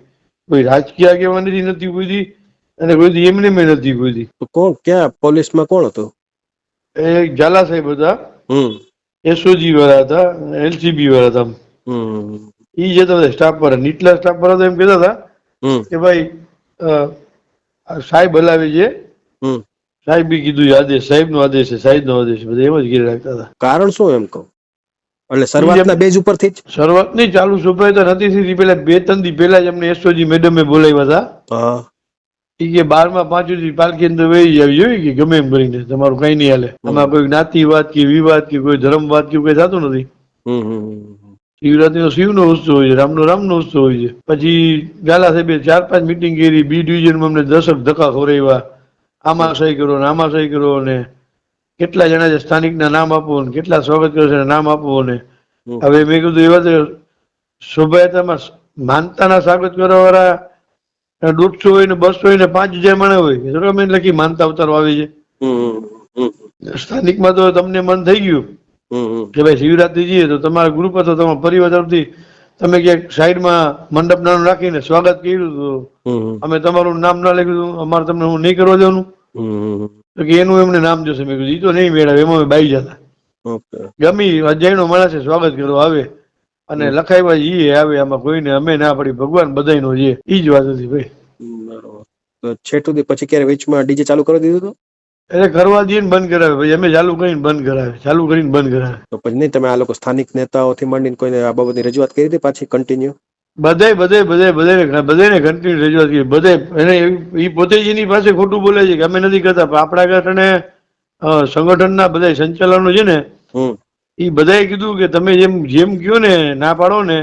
કોઈ રાજકીય આગેવાની નથી કોઈ દી, અને કોઈ દી એમને મેં નથી કોઈ દી. કોણ ક્યાં પોલીસમાં કોણ હતું? એ ઝાલા સાહેબ હતા, એસઓજી વાળા હતા, એલસીબી વાળા હતા. ઈ જતા હતા સ્ટાફ પર. નીચલા સ્ટાફ પર એમ કહેતા હતા કે ભાઈ સાહેબ હલાવે છે, સાહેબ બી કીધું આદેશ, સાહેબ નો આદેશ છે, સાહેબ નો આદેશ. બધા એમ જ ઘેર રાખતા હતા. કારણ શું એમ કહું? એટલે શરૂઆતના બેઝ ઉપરથી જ? શરૂઆત નહીં, ચાલુ શોભાયાત્રા નથી થતી પેલા 2-3 દી પહેલા જ અમને એસઓજી મેડમે બોલાવ્યા હતા. ઈ કે 12માં 5 પાલખી અંદર વહી આવી જોઈએ કે ગમે એમ કરીને તમારું કઈ નહીં હાલે. આમાં કોઈ જ્ઞાતિવાદ કે વિવાદ કે કોઈ ધર્મવાદ કે કોઈ થતું નથી. શિવરાત્રીનો શિવનો ઉત્સવ હોય છે, રામનો ઉત્સવ હોય છે. પછી ગાલા સાહેબે 4-5 મિટિંગ કરી, બી ડિવિઝનમાં અમને 10 ધક્કા ખવડાવ્યા, આમાં સહી કરો ને આમાં સહી કરો ને કેટલા જણા છે સ્થાનિકના નામ આપો ને કેટલા સ્વાગત કરે છે નામ આપો ને. હવે મેં કીધું એવા તો શોભાયાત્રામાં માનતાના સ્વાગત કરવા વાળા 150 હોય ને 200 હોય ને 5000 માણસ હોય, તો અમે લખી માનતા અવતારો આવે છે. સ્થાનિકમાં તો તમને મન થઈ ગયું કે ભાઈ શિવરાત્રી જઈએ તો તમારા ગ્રુપ હતો, તમારા પરિવાર તરફથી તમે ક્યાંક સાઈડમાં મંડપ નાનું રાખીને સ્વાગત કર્યું તો અમે તમારું નામ ના લખ્યું, અમારે તમને હું નહીં કરવા દેવાનું, તો કે એનું એમને નામ જોશે. મેં કીધું ઈ તો નહીં મેળવે, એમાં અમે બાઈ જતા. ગમી અજાયણો માણસ સ્વાગત કરવા આવે અને લખાવ્યા જઈએ આવે, આમાં કોઈને અમે ના પડી, ભગવાન બધાયનો છે. ઈ જ વાત હતી ભાઈ. તો છેટ સુધી પછી ક્યારે વેચમાં ડીજે ચાલુ કરી દીધું હતું? એટલે કરવા દઈએ ને બંધ કરાવે ભાઈ, અમે ચાલુ કરીને બંધ કરાવે, ચાલુ કરીને બંધ કરાવે. તો પછી નહીં તમે આ લોકો સ્થાનિક નેતાઓથી માંડીને કોઈને આ બાબતની રજૂઆત કરી હતી પાછી કન્ટિન્યુ? બધાને કન્ટિન્યુ રજૂઆત કરી. બધે એને ઈ પોતે જ એની પાસે ખોટું બોલે છે કે અમે નથી કરતા, પણ આપણા કારણે સંગઠનના બધા સંચાલનો છે ને ઈ બધાએ કીધું કે તમે જેમ કયો ને ના પાડો ને,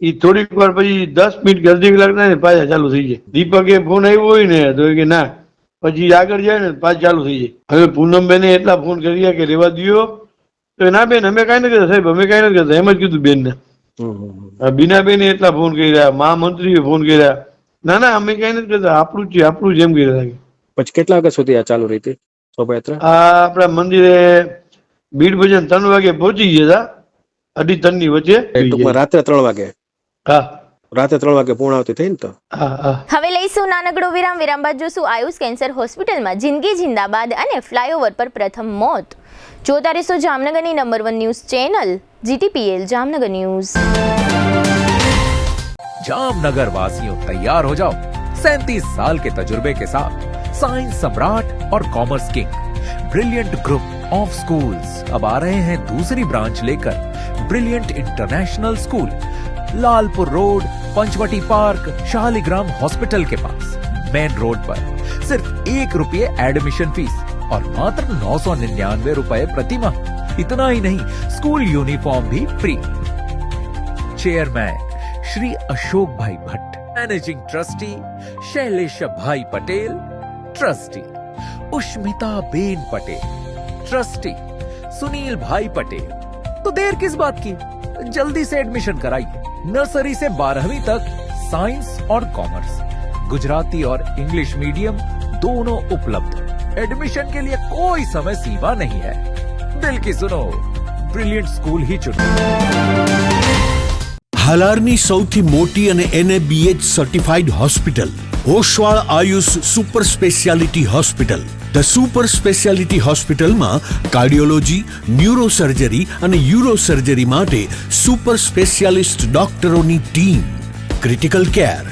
ઈ થોડીક વાર પછી 10 મિનિટ અડધી કલાક ના પાછા ચાલુ થઈ જાય. દીપકે ફોન આવ્યો હોય ને તો કે ના, પછી આગળ જાય ને પાછું ચાલુ થઈ જાય. હવે પૂનમબેને એટલા ફોન કર્યા કે રેવા દો, તો ના બેન અમે કઈ નથી કરતા સાહેબ, અમે કઈ નથી કરતા, એમ જ કીધું બેન ને. બીનાબેને એટલા ફોન કર્યા, મહામંત્રીએ ફોન કર્યા, ના અમે કઈ નથી કરતા, આપણું જ છે આપણું જ એમ કર્યા. પછી કેટલા વાગ્યા સુધી આ ચાલુ રહી હતી શોભાયાત્રા? આ આપણા મંદિરે બીડ ભજન 3 વાગે પહોંચી ગયા હતા, 2:30 ની વચ્ચે. ટૂંકમાં રાત્રે 3 વાગે? હા, રાત્રે 3 વાગે પૂર્ણાવતી થઈ ને તો. હવે લઈશું નાનકડો વિરામ બાદ જોશું આયુષ કેન્સર હોસ્પિટલમાં જિંદગી જિંદાબાદ અને ફ્લાયઓવર પર પ્રથમ મોત. જોતા રહેશો જામનગરની number 1 news channel GTPL Jamnagar news. Jamnagar वासियों तैयार हो जाओ 37 साल के तजुर्बे के साथ साइंस सम्राट और commerce king brilliant group of schools अब आ रहे हैं दूसरी ब्रांच लेकर. Brilliant international school, Lalpur road, Panchavati park, Shaligram hospital के पास, मेन रोड पर. सिर्फ ₹1 एडमिशन फीस और मात्र 999 रुपए प्रति माह. इतना ही नहीं, स्कूल यूनिफॉर्म भी free. Chairman Shri Ashok bhai Bhatt, managing trustee Shailesh bhai Patel, trustee Ushmita ben Patel, trustee Sunil bhai Patel. तो देर किस बात की, जल्दी से एडमिशन कराइए. नर्सरी से 12वीं तक साइंस और कॉमर्स, गुजराती और इंग्लिश मीडियम दोनों उपलब्ध. एडमिशन के लिए कोई समय सीमा नहीं है. दिल की सुनो, ब्रिलियंट स्कूल ही चुनो. હાલારની સૌથી મોટી અને NABH certified hospital Oshwal Ayush super speciality hospital. The super speciality હોસ્પિટલમાં કાર્ડિયોલોજી, ન્યુરોસર્જરી અને યુરોસર્જરી માટે સુપર સ્પેશિયાલિસ્ટ ડોક્ટરોની team, critical care,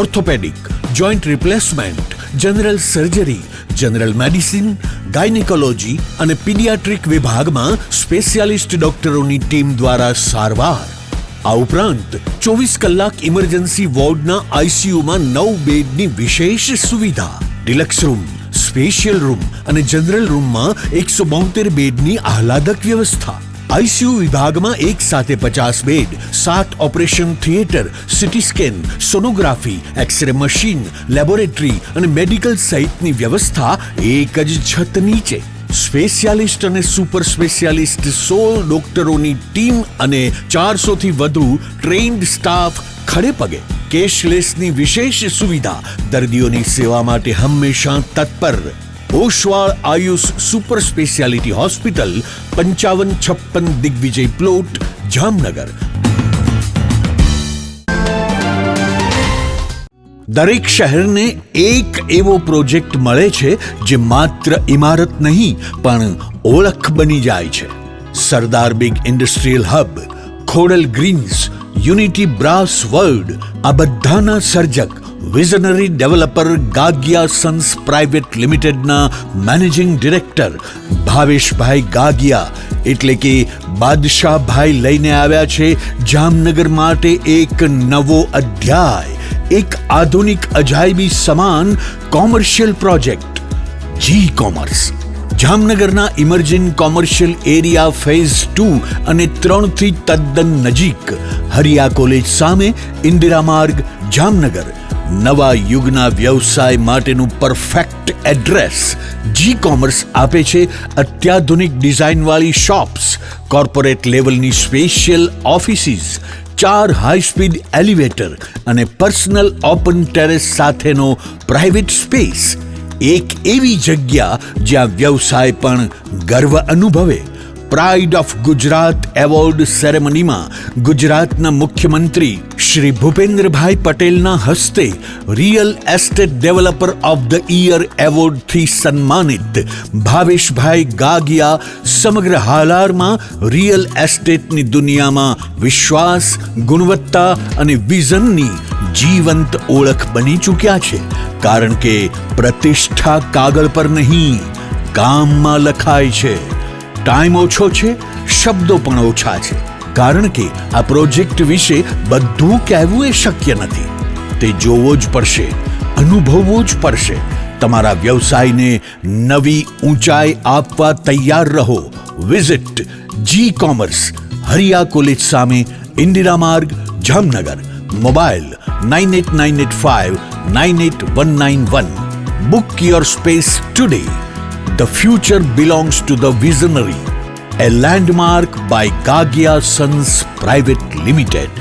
orthopaedic, joint replacement, general surgery, general medicine, gynaecology અને પીડિયાટ્રિક વિભાગમાં સ્પેશિયાલિસ્ટ ડોક્ટરોની ટીમ દ્વારા સારવાર. આ ઉપરાંત 24 કલાક ઇમરજન્સી વોર્ડના ICUમાં 9 બેડની વિશેષ સુવિધા, ડિલક્સ રૂમ, સ્પેશિયલ રૂમ અને જનરલ રૂમમાં 172 બેડની આહલાદક વ્યવસ્થા. ICU વિભાગમાં એક સાથે 50 bed, 7 operation theatre, CT scan, sonography, X ray machine, laboratory અને મેડિકલ સહિતની વ્યવસ્થા એક જ છત નીચે. સ્પેશિયાલિસ્ટ અને સુપર સ્પેશિયાલિસ્ટ 16 ડોક્ટરોની ટીમ અને 400 થી વધુ ટ્રેન્ડ સ્ટાફ ખડે પગે. કેશલેસની વિશેષ સુવિધા, દર્દીઓની સેવા માટે હંમેશા તત્પર. Oshwal Ayush super speciality hospital, 5556 Digvijay plot, Jamnagar. દરેક શહેરને એક એવો પ્રોજેક્ટ મળે છે જે માત્ર ઇમારત નહીં પણ ઓળખ બની જાય છે. Sardar big industrial hub, Khodal greens, unity brass world, આ બધાના સર્જક visionary developer Gagiya sons private લિમિટેડના મેનેજિંગ ડિરેક્ટર ભાવેશભાઈ ગાગિયા એટલે કે બાદશાહભાઈ લઈને આવ્યા છે જામનગર માટે એક નવો અધ્યાય, એક આધુનિક અજાયબી સમાન કોમર્શિયલ પ્રોજેક્ટ G કોમર્સ. જામનગરના ઇમર્જિંગ કોમર્શિયલ એરિયા ફેઝ 2 અને 3 થી તદ્દન નજીક હરિયા કોલેજ સામે ઇન્દિરા માર્ગ જામનગર નવા યુગના વ્યવસાય માટેનું પરફેક્ટ એડ્રેસ. જી કોમર્સ આપે છે અત્યાધુનિક ડિઝાઇનવાળી શોપ્સ, કોર્પોરેટ લેવલની special offices, 4 high speed elevator અને પર્સનલ ઓપન ટેરેસ સાથેનો પ્રાઇવેટ સ્પેસ. એક એવી જગ્યા જ્યાં વ્યવસાય પણ ગર્વ અનુભવે. પ્રાઇડ ઓફ ગુજરાત એવોર્ડ સેરેમનીમાં ગુજરાતના મુખ્યમંત્રી શ્રી ભૂપેન્દ્રભાઈ પટેલના હસ્તે real estate developer of the year એવોર્ડથી સન્માનિત ભાવેશભાઈ ગાગિયા સમગ્ર હાલારમાં રિયલ એસ્ટેટની દુનિયામાં વિશ્વાસ, ગુણવત્તા અને વિઝનની જીવંત ઓળખ બની ચૂક્યા છે. કારણ કે પ્રતિષ્ઠા કાગળ પર નહીં, કામમાં લખાય છે. ટાઈમ ઓછો છે, શબ્દો પણ ઓછા છે, કારણ કે આ પ્રોજેક્ટ વિશે બધું કહેવું એ શક્ય નથી. તે જોવો જ પડશે, અનુભવવો જ પડશે. તમારા વ્યવસાયને નવી ઊંચાઈ આપવા તૈયાર રહો. વિઝિટ જી કોમર્સ, હરિયા કોલેજ સામે, ઇન્દિરા માર્ગ, Jamnagar. Mobile 9898598191. Book your space today. The future belongs to the visionary. A landmark by Gagia Sons Private Limited.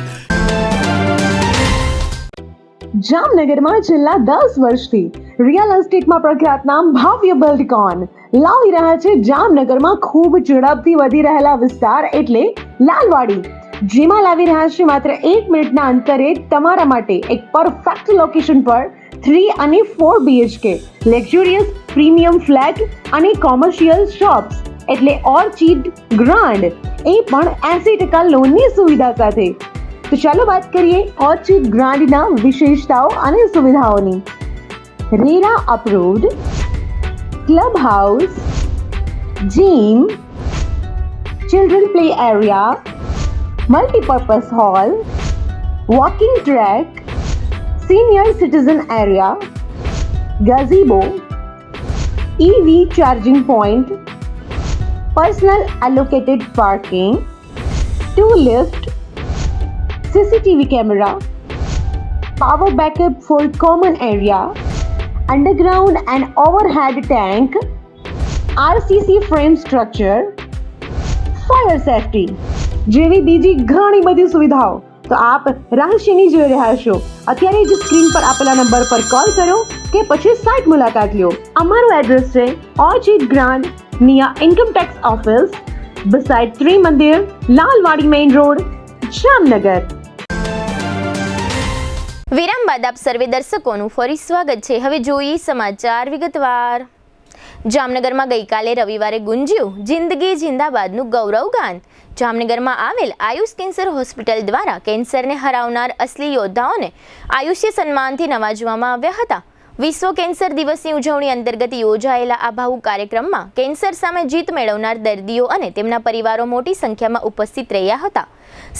જામનગરમાં છેલ્લા 10 વર્ષથી રિયલ એસ્ટેટમાં પ્રખ્યાત નામ ભવ્ય બિલ્ડકોન લાવી રહ્યા છે જામનગરમાં ખૂબ ઝડપથી વધી રહેલા વિસ્તાર એટલે લાલવાડી, જેમાં લાવી રહ્યા છે માત્ર 1 મિનિટના અંતરે તમારા માટે એક પરફેક્ટ લોકેશન પર 3 અને 4 BHK લક્ઝુરિયસ પ્રીમિયમ ફ્લેટ અને કોમર્શિયલ શોપ્સ એટલે ઓર્ચિડ ગ્રાન્ડ, એ પણ 80% લોનની સુવિધા સાથે. તો ચાલો વાત કરીએ ઓર્ચિડ ગ્રાન્ડના વિશેષતાઓ અને સુવિધાઓની. RERA approved, club house, gym, children play area, multipurpose hall, walking track, senior citizen area, gazebo, EV charging point, personal allocated parking, 2 lift, CCTV camera, power backup for common area, underground and overhead tank, RCC frame structure, fire safety જેવી બીજી ઘણી બધી સુવિધાઓ. તો આપ રહસ્યની જોઈ રહ્યા છો. અત્યારે જ સ્ક્રીન પર આપેલા નંબર પર કોલ કરો કે પછી સાઇટ મુલાકાત લો. અમારું એડ્રેસ છે orchid grand near income tax office, beside Trimandir, Lalwadi main road, Jamnagar. વિરામ બાદ આપ સર્વે દર્શકોનું ફરી સ્વાગત છે. હવે જોઈએ સમાચાર વિગતવાર. જામનગરમાં ગઈકાલે રવિવારે ગુંજ્યું જિંદગી જિંદાબાદનું ગૌરવ ગાન. જામનગરમાં આવેલ આયુષ કેન્સર હોસ્પિટલ દ્વારા કેન્સરને હરાવનાર અસલી યોદ્ધાઓને આયુષ્ય સન્માનથી નવાજવામાં આવ્યા હતા. વિશ્વ કેન્સર દિવસની ઉજવણી અંતર્ગત યોજાયેલા આ ભાવુક કાર્યક્રમમાં કેન્સર સામે જીત મેળવનાર દર્દીઓ અને તેમના પરિવારો મોટી સંખ્યામાં ઉપસ્થિત રહ્યા હતા.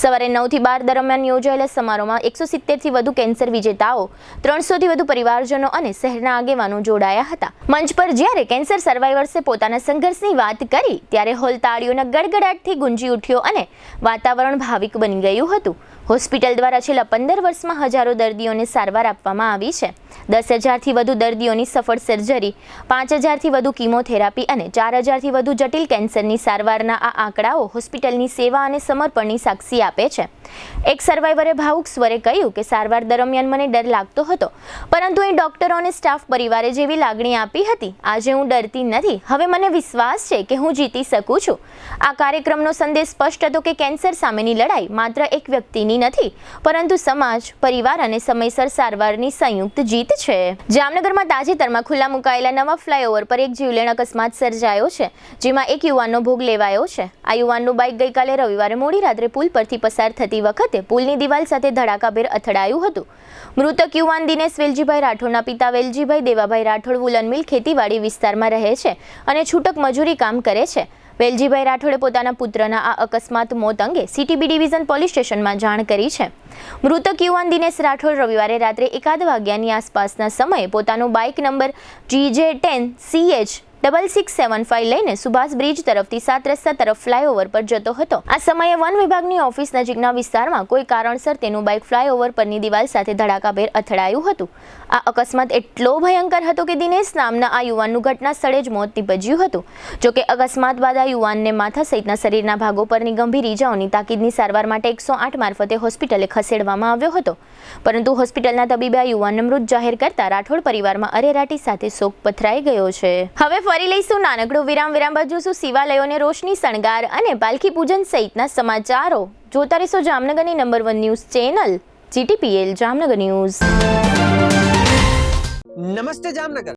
સવારે 9 થી 12 દરમિયાન યોજાયેલા સમારોહમાં 170 થી વધુ કેન્સર વિજેતાઓ, 300 થી વધુ પરિવારજનો અને શહેરના આગેવાનો જોડાયા હતા. મંચ પર જ્યારે કેન્સર સર્વાઈવર્સે પોતાના સંઘર્ષની વાત કરી ત્યારે હોલ તાળીઓના ગડગડાટથી ગુંજી ઉઠ્યો અને વાતાવરણ ભાવિક બની ગયું હતું. હોસ્પિટલ દ્વારા છેલ્લા 15 વર્ષમાં હજારો દર્દીઓને સારવાર આપવામાં આવી છે. 10,000 થી વધુ દર્દીઓની સફળ સર્જરી, 5,000 થી વધુ કીમોથેરાપી અને 4,000 થી વધુ જટિલ કેન્સરની સારવારના આ આંકડાઓ હોસ્પિટલની સેવા અને સમર્પણની સાક્ષી આપે છે. એક સર્વાઈવરે ભાવુક સ્વરે કહ્યું કે સારવાર દરમિયાન મને ડર લાગતો હતો, પરંતુ એ ડોક્ટરો અને સ્ટાફ પરિવારે જેવી લાગણી આપી હતી. આજે હું ડરતી નથી. હવે મને વિશ્વાસ છે કે હું જીતી શકું છું. આ કાર્યક્રમનો સંદેશ સ્પષ્ટ હતો કે કેન્સર સામેની લડાઈ માત્ર એક વ્યક્તિની નથી, પરંતુ સમાજ, પરિવાર અને સમયસર સારવારની સંયુક્ત જીત છે. જામનગરમાં તાજેતરમાં ખુલ્લા મુકાયેલા નવા ફ્લાયઓવર પર એક જીવલેણ અકસ્માત સર્જાયો છે, જેમાં એક યુવાનનો ભોગ લેવાયો છે. આ યુવાનનું બાઇક ગઈકાલે રવિવારે મોડી રાત્રે પુલ પરથી પસાર થતી વખતે પુલની દિવાલ સાથે ધડાકાભેર અથડાયું હતું. મૃતક યુવાન દિનેશ વેલજીભાઈ રાઠોડના પિતા વેલજીભાઈ દેવાભાઈ રાઠોડ વુલન મિલ ખેતીવાડી વિસ્તારમાં રહે છે અને છૂટક મજૂરી કામ કરે છે. વેલજીભાઈ રાઠોડે પોતાના પુત્રના આ અકસ્માત મોત અંગે CTB ડિવિઝન પોલીસ સ્ટેશનમાં જાણ કરી છે. મૃતક યુવાન દિનેશ રાઠોડ રવિવારે રાત્રે 1 વાગ્યાની આસપાસના સમયે પોતાનો બાઇક નંબર GJ10CH 6675 લઈને સુભાષ બ્રિજ તરફથી 7 રસ્તા તરફ ફ્લાયઓવર પર જતો હતો. આ સમયે વન વિભાગની ઓફિસ નજીકના વિસ્તારમાં કોઈ કારણસર તેનું બાઇક ફ્લાયઓવર પરની દિવાલ સાથે ધડાકાભેર અથડાયું હતું. આ અકસ્માત એટલો ભયંકર હતો કે દિનેશ નામના આ યુવાનનું ઘટના સ્થળે જ મોત નીપજ્યું હતું. જોકે અકસ્માત બાદ આ યુવાનને માથા સહિતના શરીરના ભાગો પરની ગંભીર ઇજાઓની તાકીદની સારવાર માટે 108 મારફતે હોસ્પિટલે ખસેડવામાં આવ્યો હતો. પરંતુ હોસ્પિટલના તબીબે આ યુવાનને મૃત જાહેર કરતા રાઠોડ પરિવારમાં અરેરાટી સાથે શોક પથરાઈ ગયો છે. હવે ફરી લઈશું નાનકડો વિરામ બાદ જોશું શિવાલયોને રોશની શણગાર અને પાલખી પૂજન સહિતના સમાચારો. જોતા રહેશો જામનગરની number 1 news channel GTPL Jamnagar news. નમસ્તે જામનગર.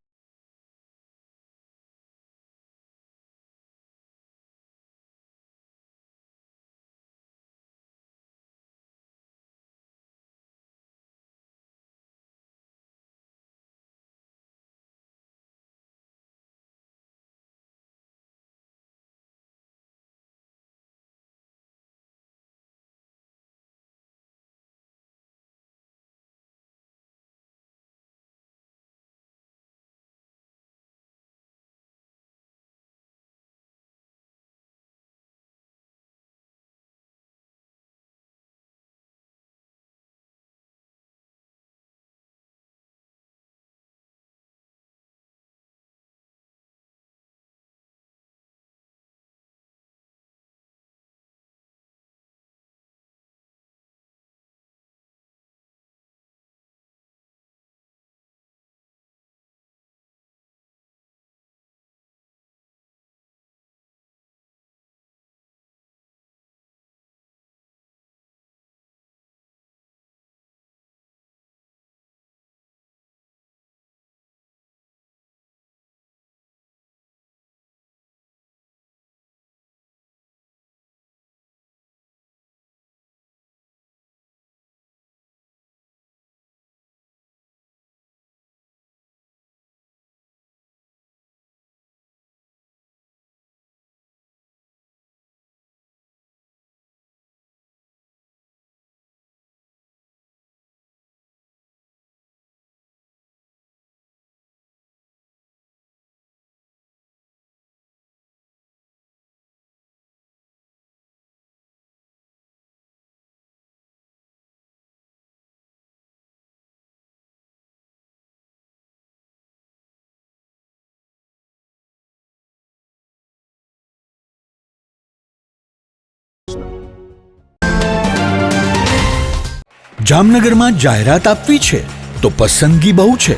જામનગરમાં જાહેરાત આપવી છે તો પસંદગી બહુ છે,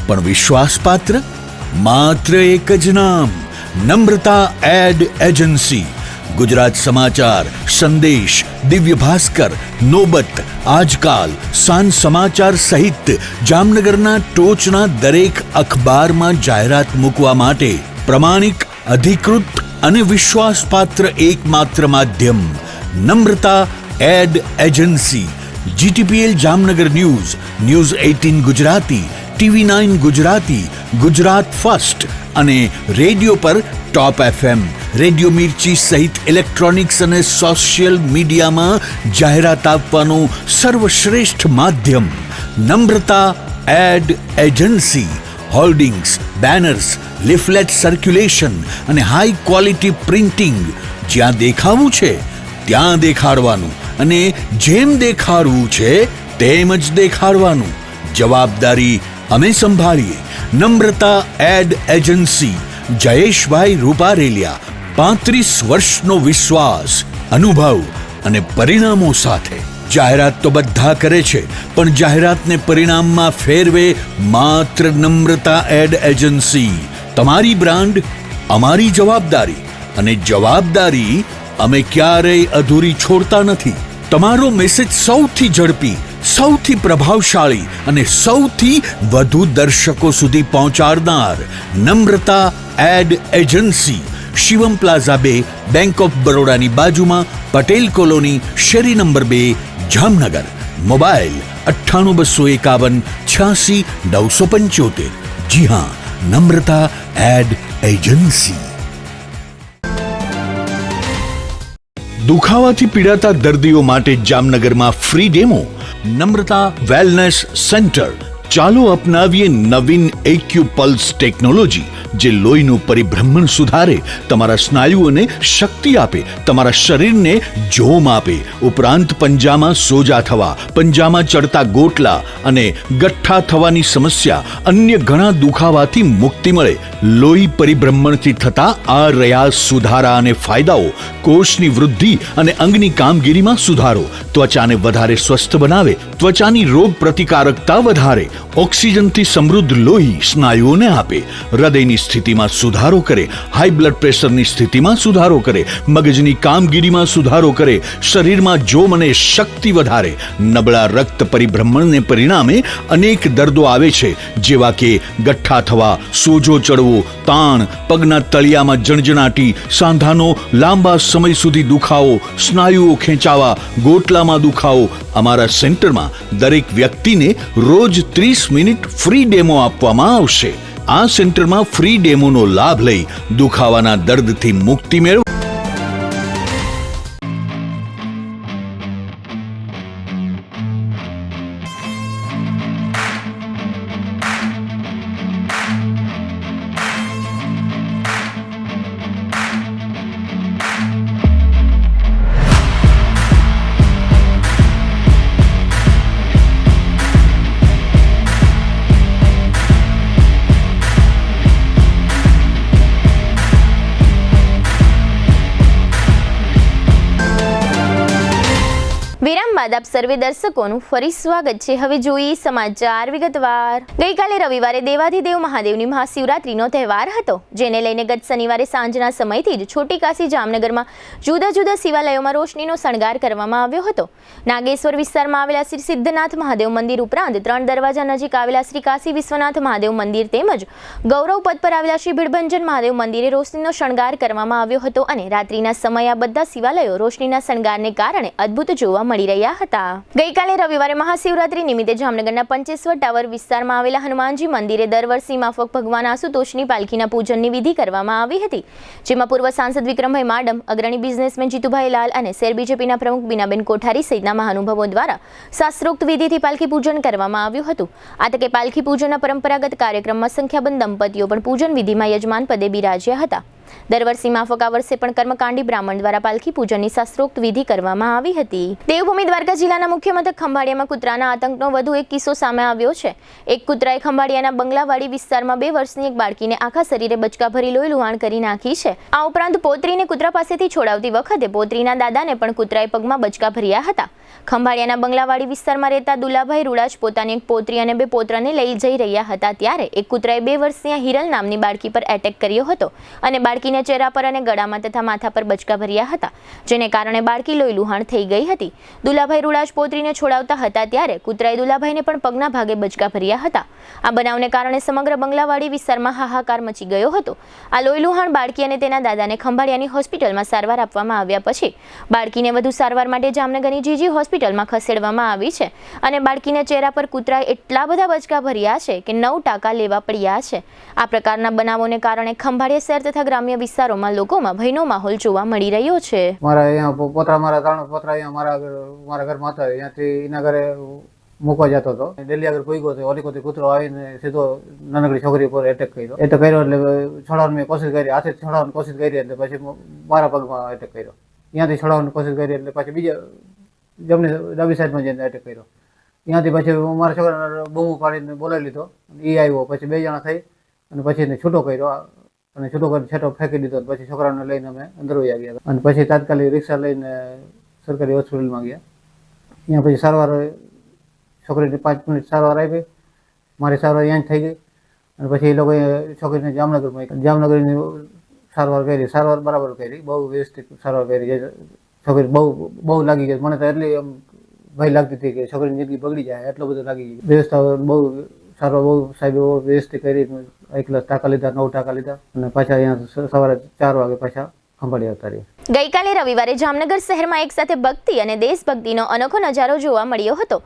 પણ વિશ્વાસપાત્ર માત્ર એક જ નામ, નમ્રતા એડ એજન્સી. ગુજરાત સમાચાર, સંદેશ, દિવ્ય ભાસ્કર, નોબત, આજકાલ, સાંજ સમાચાર સહિત જામનગરના ટોચના દરેક અખબારમાં જાહેરાત મૂકવા માટે પ્રમાણિક, અધિકૃત અને વિશ્વાસપાત્ર એકમાત્ર માધ્યમ Namrata ad agency. GTPL Jamnagar news, news 18 Gujarati, TV9 Gujarati, Gujarat first અને રેડિયો પર ટોપ FM, રેડિયો મિર્ચી સહિત ઇલેક્ટ્રોનિક્સ અને સોશિયલ મીડિયામાં જાહેરાત આપવાનું સર્વશ્રેષ્ઠ માધ્યમ Namrata ad agency. Hoardings, banners, leaflet circulation અને હાઈ ક્વોલિટી પ્રિન્ટિંગ. જ્યાં દેખાવું છે ત્યાં દેખાડવાનું અને જેમ દેખાડવું છે તેમ જ દેખાડવાનું. જવાબદારી અમે સંભાળીએ. નમ્રતા એડ એજન્સી, જયેશભાઈ રૂપારેલિયા. 35 વર્ષનો વિશ્વાસ, અનુભવ અને પરિણામો સાથે. જાહેરાત તો બધા કરે છે, પણ જાહેરાતને પરિણામમાં ફેરવે માત્ર નમ્રતા એડ એજન્સી. તમારી બ્રાન્ડ, અમારી જવાબદારી, અને જવાબદારી અમે ક્યારેય અધૂરી છોડતા નથી. તમારો મેસેજ સૌથી ઝડપી, સૌથી પ્રભાવશાળી અને સૌથી વધુ દર્શકો સુધી પહોંચાડનાર Namrata ad agency. Shivam plaza 2, bank of બરોડાની બાજુમાં, પટેલ કોલોની, શેરી નંબર 2, જામનગર. મોબાઈલ 98 251 86 975. જી હા, નમ્રતા એડ એજન્સી. દુખાવાથી પીડાતા દર્દીઓ માટે જામનગરમાં free demo. Namrata wellness centre. ચાલો અપનાવીએ નવીન એક્યુપલ્સ ટેકનોલોજી. જે લોહીનું પરિભ્રમણ સુધારે, તમારા સ્નાયુઓને શક્તિ આપે, તમારા શરીરને જોમ આપે, ઉપરાંત પંજામાં સોજા થવા, પંજામાં ચડતા ગોટલા અને ગઠ્ઠા થવાની સમસ્યા, અન્ય ઘણા દુખાવાથી મુક્તિ મળે. લોહી પરિભ્રમણથી થતા આ રહ્યા સુધારા અને ફાયદાઓ. કોષની વૃદ્ધિ અને અંગની કામગીરીમાં સુધારો, ત્વચાને વધારે સ્વસ્થ બનાવે, ત્વચાની રોગ પ્રતિકારકતા વધારે, ઓક્સિજનથી સમૃદ્ધ લોહી સ્નાયુઓને આપે, હૃદયની સ્થિતિમાં સુધારો કરે, હાઈ બ્લડ પ્રેશરની સ્થિતિમાં સુધારો કરે, મગજની કામગીરીમાં સુધારો કરે, શરીરમાં જોમ અને શક્તિ વધારે. નબળા રક્ત પરિભ્રમણને પરિણામે અનેક દર્દો આવે છે, જેવા કે ગઠ્ઠા થવા, સોજો ચડવો, તાણ, પગના તળિયામાં જણજણાટી, સાંધાનો લાંબા સમય સુધી દુખાવો, સ્નાયુઓ ખેંચાવા, ગોટલામાં દુખાવો. અમારા સેન્ટરમાં દરેક વ્યક્તિને રોજ 30 મિનિટ ફ્રી ડેમો આપવામાં આવશે. આ સેન્ટરમાં ફ્રી ડેમોનો લાભ લઈ દુખાવાના દર્દથી મુક્તિ મેળવો. વિરામ બાદ આપ સર્વે દર્શકોનું ફરી સ્વાગત છે. હવે જોઈએ સમાચાર વિગતવાર. ગઈકાલે રવિવારે દેવાધિદેવ મહાદેવની મહાશિવરાત્રીનો તહેવાર હતો, જેને લઈને ગત શનિવારે સાંજના સમયથી જ છોટી કાશી જામનગરમાં જુદા જુદા શિવાલયોમાં રોશનીનો શણગાર કરવામાં આવ્યો હતો. નાગેશ્વર વિસ્તારમાં આવેલા શ્રી સિદ્ધનાથ મહાદેવ મંદિર ઉપરાંત 3 દરવાજા નજીક આવેલા શ્રી કાશી વિશ્વનાથ મહાદેવ મંદિર તેમજ ગૌરવ પદ પર આવેલા શ્રી ભીડભંજન મહાદેવ મંદિરે રોશનીનો શણગાર કરવામાં આવ્યો હતો અને રાત્રિના સમયે આ બધા શિવાલયો રોશનીના શણગારને કારણે અદ્ભુત જોવા મળી રહ્યા હતા. ગઈકાલે રવિવારે મહાશિવરાત્રી નિમિત્તે જામનગરના પંચેશ્વર ટાવર વિસ્તારમાં આવેલા હનુમાનજી મંદિરે દર વર્ષની માફક ભગવાન આશુતોષની પાલખીના પૂજનની વિધિ કરવામાં આવી હતી, જેમાં પૂર્વ સાંસદ વિક્રમભાઈ માડમ, અગ્રણી બિઝનેસમેન જીતુભાઈ લાલ અને શેર બીજેપીના પ્રમુખ બીનાબેન કોઠારી સહિતના મહાનુભાવો દ્વારા શાસ્ત્રોક્ત વિધિથી પાલખી પૂજન કરવામાં આવ્યું હતું. આ તકે પાલખી પૂજનના પરંપરાગત કાર્યક્રમમાં સંખ્યાબંધ દંપતીઓ પણ પૂજન વિધિમાં યજમાન પદે બિરાજ્યા હતા. દર વર્ષની માફક આ વર્ષે પણ કર્મકાંડી બ્રાહ્મણ દ્વારા પાલખી પૂજનની શાસ્ત્રોક્ત વિધિ કરવામાં આવી હતી. દેવભૂમિ દ્વારકા જિલ્લાના મુખ્ય મથક ખંભાળિયામાં કૂતરાના આતંકનો વધુ એક કિસ્સો સામે આવ્યો છે. એક કૂતરાએ ખંભાળિયાના બંગલાવાડી વિસ્તારમાં 2 વર્ષની એક બાળકીને આખા શરીરે બચકા ભરી લોહી લુહાણ કરી નાખી છે. આ ઉપરાંત પોત્રીને કૂતરા પાસેથી છોડાવતી વખતે પોત્રીના દાદાને પણ કૂતરાએ પગમાં બચકા ભર્યા હતા. ખંભાળિયાના બંગલાવાડી વિસ્તારમાં રહેતા દુલાભાઈ રૂડાજ પોતાની એક પોત્રી અને 2 પોત્રાને લઈ જઈ રહ્યા હતા, ત્યારે એક કૂતરાએ 2 વર્ષની હિરલ નામની બાળકી પર એટેક કર્યો હતો અને બાળકીને ચહેરા પર અને ગળામાં તથા માથા પર બચકા ભર્યા હતા, જેને કારણે બાળકી લોહી લુહાણ થઈ ગઈ હતી. દુલાભાઈ રૂડાજ પોત્રીને છોડાવતા હતા ત્યારે કૂતરાએ દુલાભાઈને પણ પગના ભાગે બચકા ભર્યા હતા. આ બનાવને કારણે સમગ્ર બંગલાવાડી વિસ્તારમાં હાહાકાર મચી ગયો હતો. આ લોહી લુહાણ બાળકી અને તેના દાદાને ખંભાળિયાની હોસ્પિટલમાં સારવાર આપવામાં આવ્યા પછી બાળકીને વધુ સારવાર માટે જામનગરની જીજી હોસ્પિટલમાં ખસેડવામાં આવી છે અને બાળકીના ચહેરા પર કૂતરાએ એટલા બધા બચકા ભર્યા છે કે 9 ટાંકા લેવા પડ્યા છે. આ પ્રકારના બનાવોને કારણે ખંભાળિયા શહેર તથા ગ્રામ્ય વિસ્તારોમાં લોકોમાં ભયનો માહોલ જોવા મળી રહ્યો છે. મારા અહીંયા પોતરા, મારા 3 પોતરા અહીંયા મારા ઘરમાં હતા. અહીંયાથી એના ઘરે મૂકવા જતો હતો. ડેલી આગળ કોઈ ગયો તો ઓલીકોથી કૂતરો આવીને સીધો નાનકડી છોકરી પર એટેક કર્યો. એટેક કર્યો એટલે છોડાવવાની મેં કોશિશ કરી, હાથે છોડાવવાની કોશિશ કરી એટલે પછી મારા પગમાં એટેક કર્યો. અહીંયાથી છોડાવવાની કોશિશ કરી એટલે પછી બીજા જમણી ડાબી સાઈડમાં જઈને એટેક કર્યો. ત્યાંથી પછી મારા છોકરાને બૂમો પાડીને બોલાવી લીધો. એ આવ્યો, પછી 2 જણા થઈ અને પછી એને છૂટો કર્યો અને છૂટો કરીને છેટો ફેંકી દીધો. પછી છોકરાને લઈને અમે અંદર વહી ગયા અને પછી તાત્કાલિક રિક્ષા લઈને સરકારી હોસ્પિટલમાં ગયા. ત્યાં પછી સારવાર, છોકરીને 5 મિનિટ સારવાર આપી. મારી સારવાર અહીંયા જ થઈ ગઈ અને પછી એ લોકોએ છોકરીને જામનગરની સારવાર કરી. સારવાર બરાબર કરી, બહુ વ્યવસ્થિત સારવાર કરી. છોકરી બહુ લાગી ગઈ. મને તો એટલી ભય લાગતી હતી કે છોકરીની જિંદગી બગડી જાય, એટલો બધો લાગી ગઈ. વ્યવસ્થા બહુ સારવાર બહુ સાહેબ વ્યવસ્થિત કરી. 1 ટાંકા લીધા, 9 ટાંકા લીધા અને પાછા અહીંયા સવારે 4 વાગે પાછા ખંભાળિયા આવતા રહ્યા. ગઈકાલે રવિવારે જામનગર શહેરમાં એક સાથે ભક્તિ અને દેશભક્તિનો અનોખો નજારો જોવા મળ્યો હતો.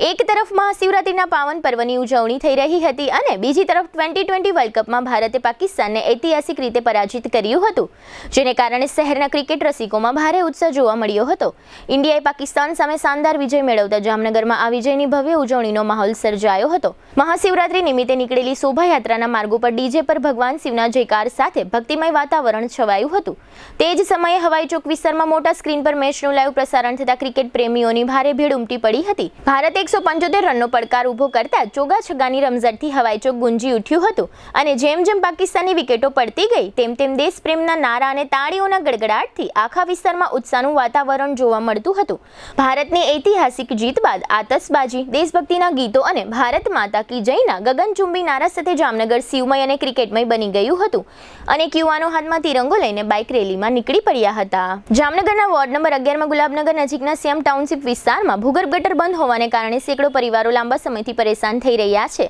એક તરફ મહાશિવરાત્રિના પાવન પર્વની ઉજવણી થઈ રહી હતી અને બીજી તરફ T20 વર્લ્ડ કપમાં ભારતે પાકિસ્તાનને ઐતિહાસિક રીતે પરાજિત કર્યું હતું, જેને કારણે શહેરના ક્રિકેટ રસિકોમાં ભારે ઉત્સાહ જોવા મળ્યો હતો. ઇન્ડિયાએ પાકિસ્તાન સામે શાનદાર વિજય મેળવતા જામનગરમાં આ વિજયની ભવ્ય ઉજવણીનો માહોલ સર્જાયો હતો. મહાશિવરાત્રિ નિમિત્તે નીકળેલી શોભાયાત્રાના માર્ગો પર ડીજે પર ભગવાન શિવના જયકાર સાથે ભક્તિમય વાતાવરણ છવાયું હતું. તે જ સમયે હવાઈ ચોક વિસ્તારમાં મોટા સ્ક્રીન પર મેચનું લાઈવ પ્રસારણ થતા ક્રિકેટ પ્રેમીઓની ભારે ભીડ ઉમટી પડી હતી. ભારતે 175 રનનો પડકાર ઊભો કરતા ચોગા છગ્ગાની રમઝટથી હવાઈ ચોક ગુંજી ઉઠ્યું હતું અને જેમ જેમ પાકિસ્તાની વિકેટો પડતી ગઈ તેમ તેમ દેશપ્રેમના નારા અને તાળીઓના ગડગડાટથી આખા વિસ્તારમાં ઉત્સાહનું વાતાવરણ જોવા મળતું હતું. ભારતની ઐતિહાસિક જીત બાદ આતશબાજી, દેશભક્તિના ગીતો અને ભારત માતા કી જયના ગગનચુંબી નારા સાથે જામનગર શિવમય અને ક્રિકેટમય બની ગયું હતું અને યુવાનો હાથમાં તિરંગો લઈને બાઇક રેલીમાં નીકળી પડ્યા હતા. જામનગરના વોર્ડ નંબર 11માં ગુલાબનગર નજીકના શ્યામ ટાઉનશીપ વિસ્તારમાં ભૂગર્ભ ગટર બંધ હોવાને કારણે સેંકડો પરિવારો લાંબા સમયથી પરેશાન થઈ રહ્યા છે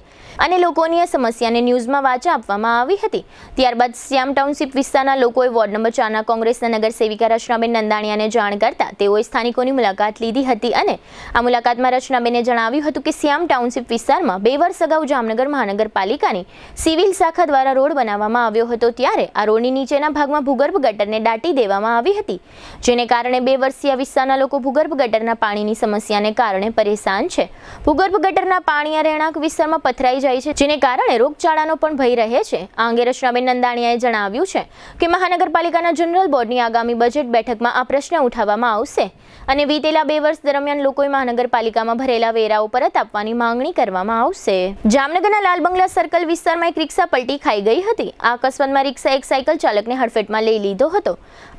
અને લોકોની આ સમસ્યાને ન્યૂઝમાં વાચા આપવામાં આવી હતી. ત્યારબાદ શ્યામ ટાઉનશીપ વિસ્તારના લોકોએ વોર્ડ નંબર 4ના કોંગ્રેસના નગરસેવિકા રચનાબેન નંદાણીયાને જાણ કરતા તેઓએ સ્થાનિકોની મુલાકાત લીધી હતી અને આ મુલાકાતમાં રચનાબેને જણાવ્યું હતું કે શ્યામ ટાઉનશીપ વિસ્તારમાં 2 વર્ષ અગાઉ જામનગર મહાનગરપાલિકાની સિવિલ શાખા દ્વારા રોડ બનાવવામાં આવ્યો હતો, ત્યારે આ રોડની નીચેના ભાગમાં ભૂગર્ભ ગટરને દાટી દેવામાં આવી હતી, જેને કારણે 2 વર્ષથી આ વિસ્તારના લોકો ભૂગર્ભ ગટરના પાણીની સમસ્યાને કારણે પરેશાન છે. ભૂગર્ભ ગટરના પાણી આ રહેણાંક વિસ્તારમાં પથરાઈ જાય છે, જેને કારણે રોગચાળાનો પણ ભય રહે છે. આ અંગે રચનાબેન નંદાણીયાએ જણાવ્યું છે કે મહાનગરપાલિકાના જનરલ બોર્ડની આગામી બજેટ બેઠકમાં આ પ્રશ્ન ઉઠાવવામાં આવશે અને વીતેલા 2 વર્ષ દરમિયાન લોકોએ મહાનગરપાલિકામાં ભરેલા વેરાઓ પરત આપવાની માંગણી કરવામાં આવશે. જામનગરના લાલ બંગલા સર્કલ વિસ્તારમાં એક રિક્ષા પલટી ખાઈ ગઈ હતી. આ અકસ્માતમાં રિક્ષા એક સાયકલ ચાલકને હડફેટમાં લઈ લીધો હતો.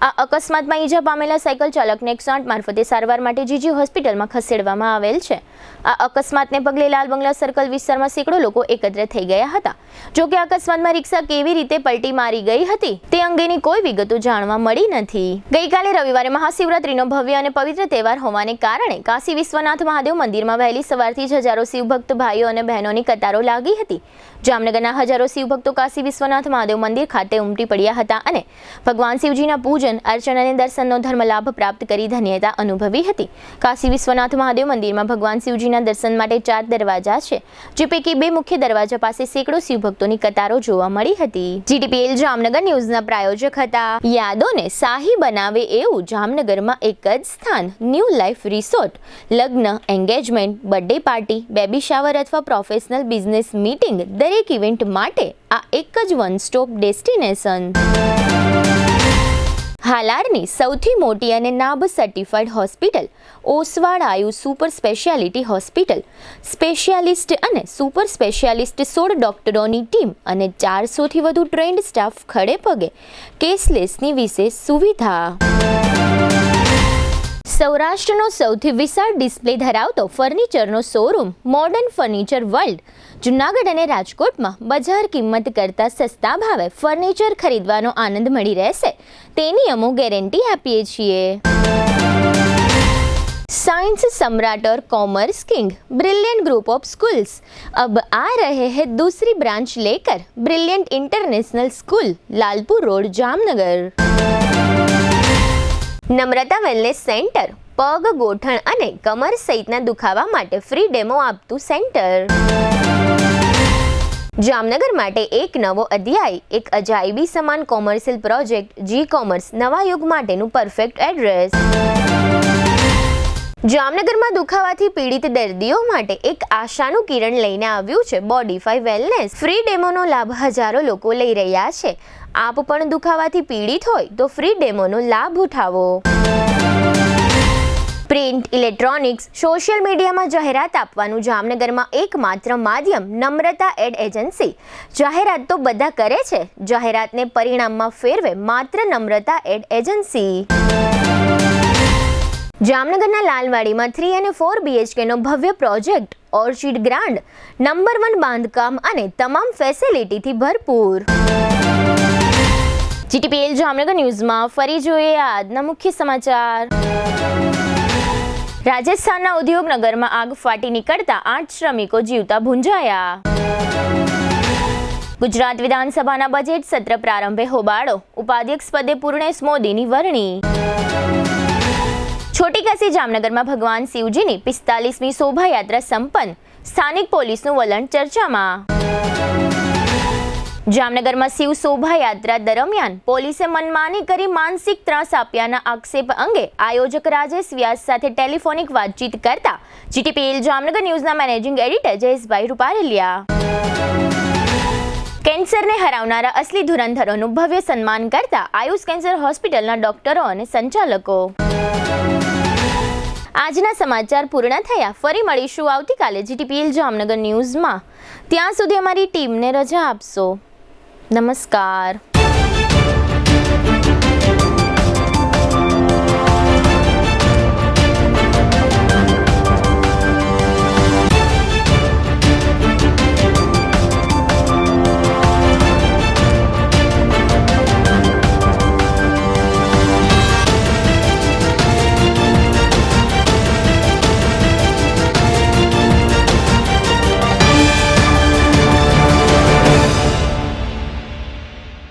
આ અકસ્માતમાં ઈજા પામેલા સાયકલ ચાલકને 108 મારફતે સારવાર માટે જીજી હોસ્પિટલમાં ખસેડવામાં આવેલ છે. આ અકસ્માતને પગલે લાલ બંગલા સર્કલ વિસ્તારમાં સેંકડો લોકો એકત્ર થઈ ગયા હતા. જો કે અકસ્માતમાં રિક્ષા કેવી રીતે પલટી મારી ગઈ હતી તે અંગેની કોઈ વિગતો જાણવા મળી નથી. ગઈકાલે રવિવારે મહાશિવરાત્રિનો ભવ્ય અને પવિત્ર તહેવાર હોવાને કારણે કાશી વિશ્વનાથ મહાદેવ મંદિરમાં વહેલી સવારથી જ હજારો શિવભક્ત ભાઈઓ અને બહેનોની કતારો લાગી હતી. જામનગરના હજારો શિવભક્તો કાશી વિશ્વનાથ મહાદેવ મંદિર ખાતે ઉમટી પડ્યા હતા અને ભગવાન શિવજીના પૂજન, અર્ચન અને દર્શનનો ધર્મ લાભ પ્રાપ્ત કરી ધન્યતા અનુભવી હતી. કાશી વિશ્વનાથ મહાદેવ મંદિરમાં ભગવાન શિવજીના દર્શન માટે 4 દરવાજા છે, જે પૈકી 2 મુખ્ય દરવાજા પાસે સેંકડો શિવભક્તોની કતારો જોવા મળી હતી. GTPL જામનગર ન્યૂઝના પ્રાયોજક હતા. યાદોને શાહી બનાવે એવું જામનગરમાં એક જ સ્થાન, ન્યૂ લાઈફ રિસોર્ટ. લગ્ન, engagement, birthday party, baby shower અથવા પ્રોફેશનલ બિઝનેસ મીટિંગ, દરેક ઇવેન્ટ માટે આ એક જ વન સ્ટોપ ડેસ્ટિનેશન. હાલારની સૌથી મોટી અને નાબ સર્ટિફાઈડ હોસ્પિટલ ઓસવાડ આયુ સુપર સ્પેશિયાલિટી હોસ્પિટલ. સ્પેશિયાલિસ્ટ અને સુપર સ્પેશિયાલિસ્ટ 16 ડોક્ટરોની ટીમ અને 400થી વધુ ટ્રેન્ડ સ્ટાફ ખડે પગે. કેશલેસની વિશેષ સુવિધા. સૌરાષ્ટ્રનો સૌથી વિશાળ ડિસ્પ્લે ધરાવતો ફર્નિચરનો showroom modern furniture world Junagadh અને રાજકોટમાં બજાર કિંમત કરતાં સસ્તા ભાવે ફર્નિચર ખરીદવાનો આનંદ મળી રહેશે તેની અમો ગેરંટી આપીએ છીએ. साइंस सम्राट और commerce king brilliant group of schools अब आ रहे हैं दूसरी ब्रांच लेकर. Brilliant international school, Lalpur road, Jamnagar. Namrata wellness centre, પગ, ગોઠણ અને કમર સહિતના દુખાવા માટે ફ્રી ડેમો આપતું સેન્ટર. જામનગર માટે એક નવો અધ્યાય, એક અજાયબી સમાન કોમર્શિયલ પ્રોજેક્ટ જી કોમર્સ, નવા યુગ માટેનું પરફેક્ટ એડ્રેસ. જામનગરમાં દુખાવાથી પીડિત દર્દીઓ માટે એક આશાનું કિરણ લઈને આવ્યું છે બોડીફાઈ વેલનેસ. ફ્રી ડેમોનો લાભ હજારો લોકો લઈ રહ્યા છે. આપ પણ દુખાવાથી પીડિત હોય તો ફ્રી ડેમોનો લાભ ઉઠાવો. પ્રિન્ટ, ઇલેક્ટ્રોનિક્સ, સોશિયલ મીડિયામાં જાહેરાત આપવાનું જામનગરમાં એકમાત્ર માધ્યમ નમ્રતા એડ એજન્સી. જાહેરાત તો બધા કરે છે, જાહેરાતને પરિણામમાં ફેરવે માત્ર નમ્રતા એડ એજન્સી. જામનગરના લાલવાડીમાં 3 અને 4 BHKનો ભવ્ય પ્રોજેક્ટ, ઓર્ચિડ ગ્રાન્ડ, નંબર 1 બાંધકામ અને તમામ ફેસિલિટીથી ભરપૂર. GTPL જામનગર ન્યૂઝમાં ફરી જોઈએ આજના મુખ્ય સમાચાર. રાજસ્થાનના ઉદ્યોગનગરમાં આગ ફાટી નીકળતા 8 શ્રમિકો જીવતા ભૂંજાયા. ગુજરાત વિધાનસભાના બજેટ સત્ર પ્રારંભે હોબાળો, ઉપાધ્યક્ષ પદે પૂર્ણેશ મોદીની વરણી. છોટી કસી જામનગરમાં ભગવાન શિવજીની 45મી શોભાયાત્રા સંપન્ન, સ્થાનિક પોલીસનું વલણ ચર્ચામાં. જામનગરમાં શિવ શોભાયાત્રા દરમિયાન પોલીસે મનમાની કરી માનસિક ત્રાસ આપ્યાના આક્ષેપ અંગે આયોજક રાજેશ વ્યાસ સાથે ટેલિફોનિક વાતચીત કરતા GTPL જામનગર ન્યૂઝના મેનેજિંગ એડિટર જયેશભાઈ રૂપારેલિયા. કેન્સરને હરાવનારા અસલી ધુરંધરોનું ભવ્ય સન્માન કરતા આયુષ કેન્સર હોસ્પિટલના ડોક્ટરો અને સંચાલકો. આજના સમાચાર પૂર્ણ થયા. ફરી મળીશું આવતીકાલે GTPL જામનગર ન્યૂઝમાં. ત્યાં સુધી અમારી ટીમને રજા આપશો. નમસ્કાર.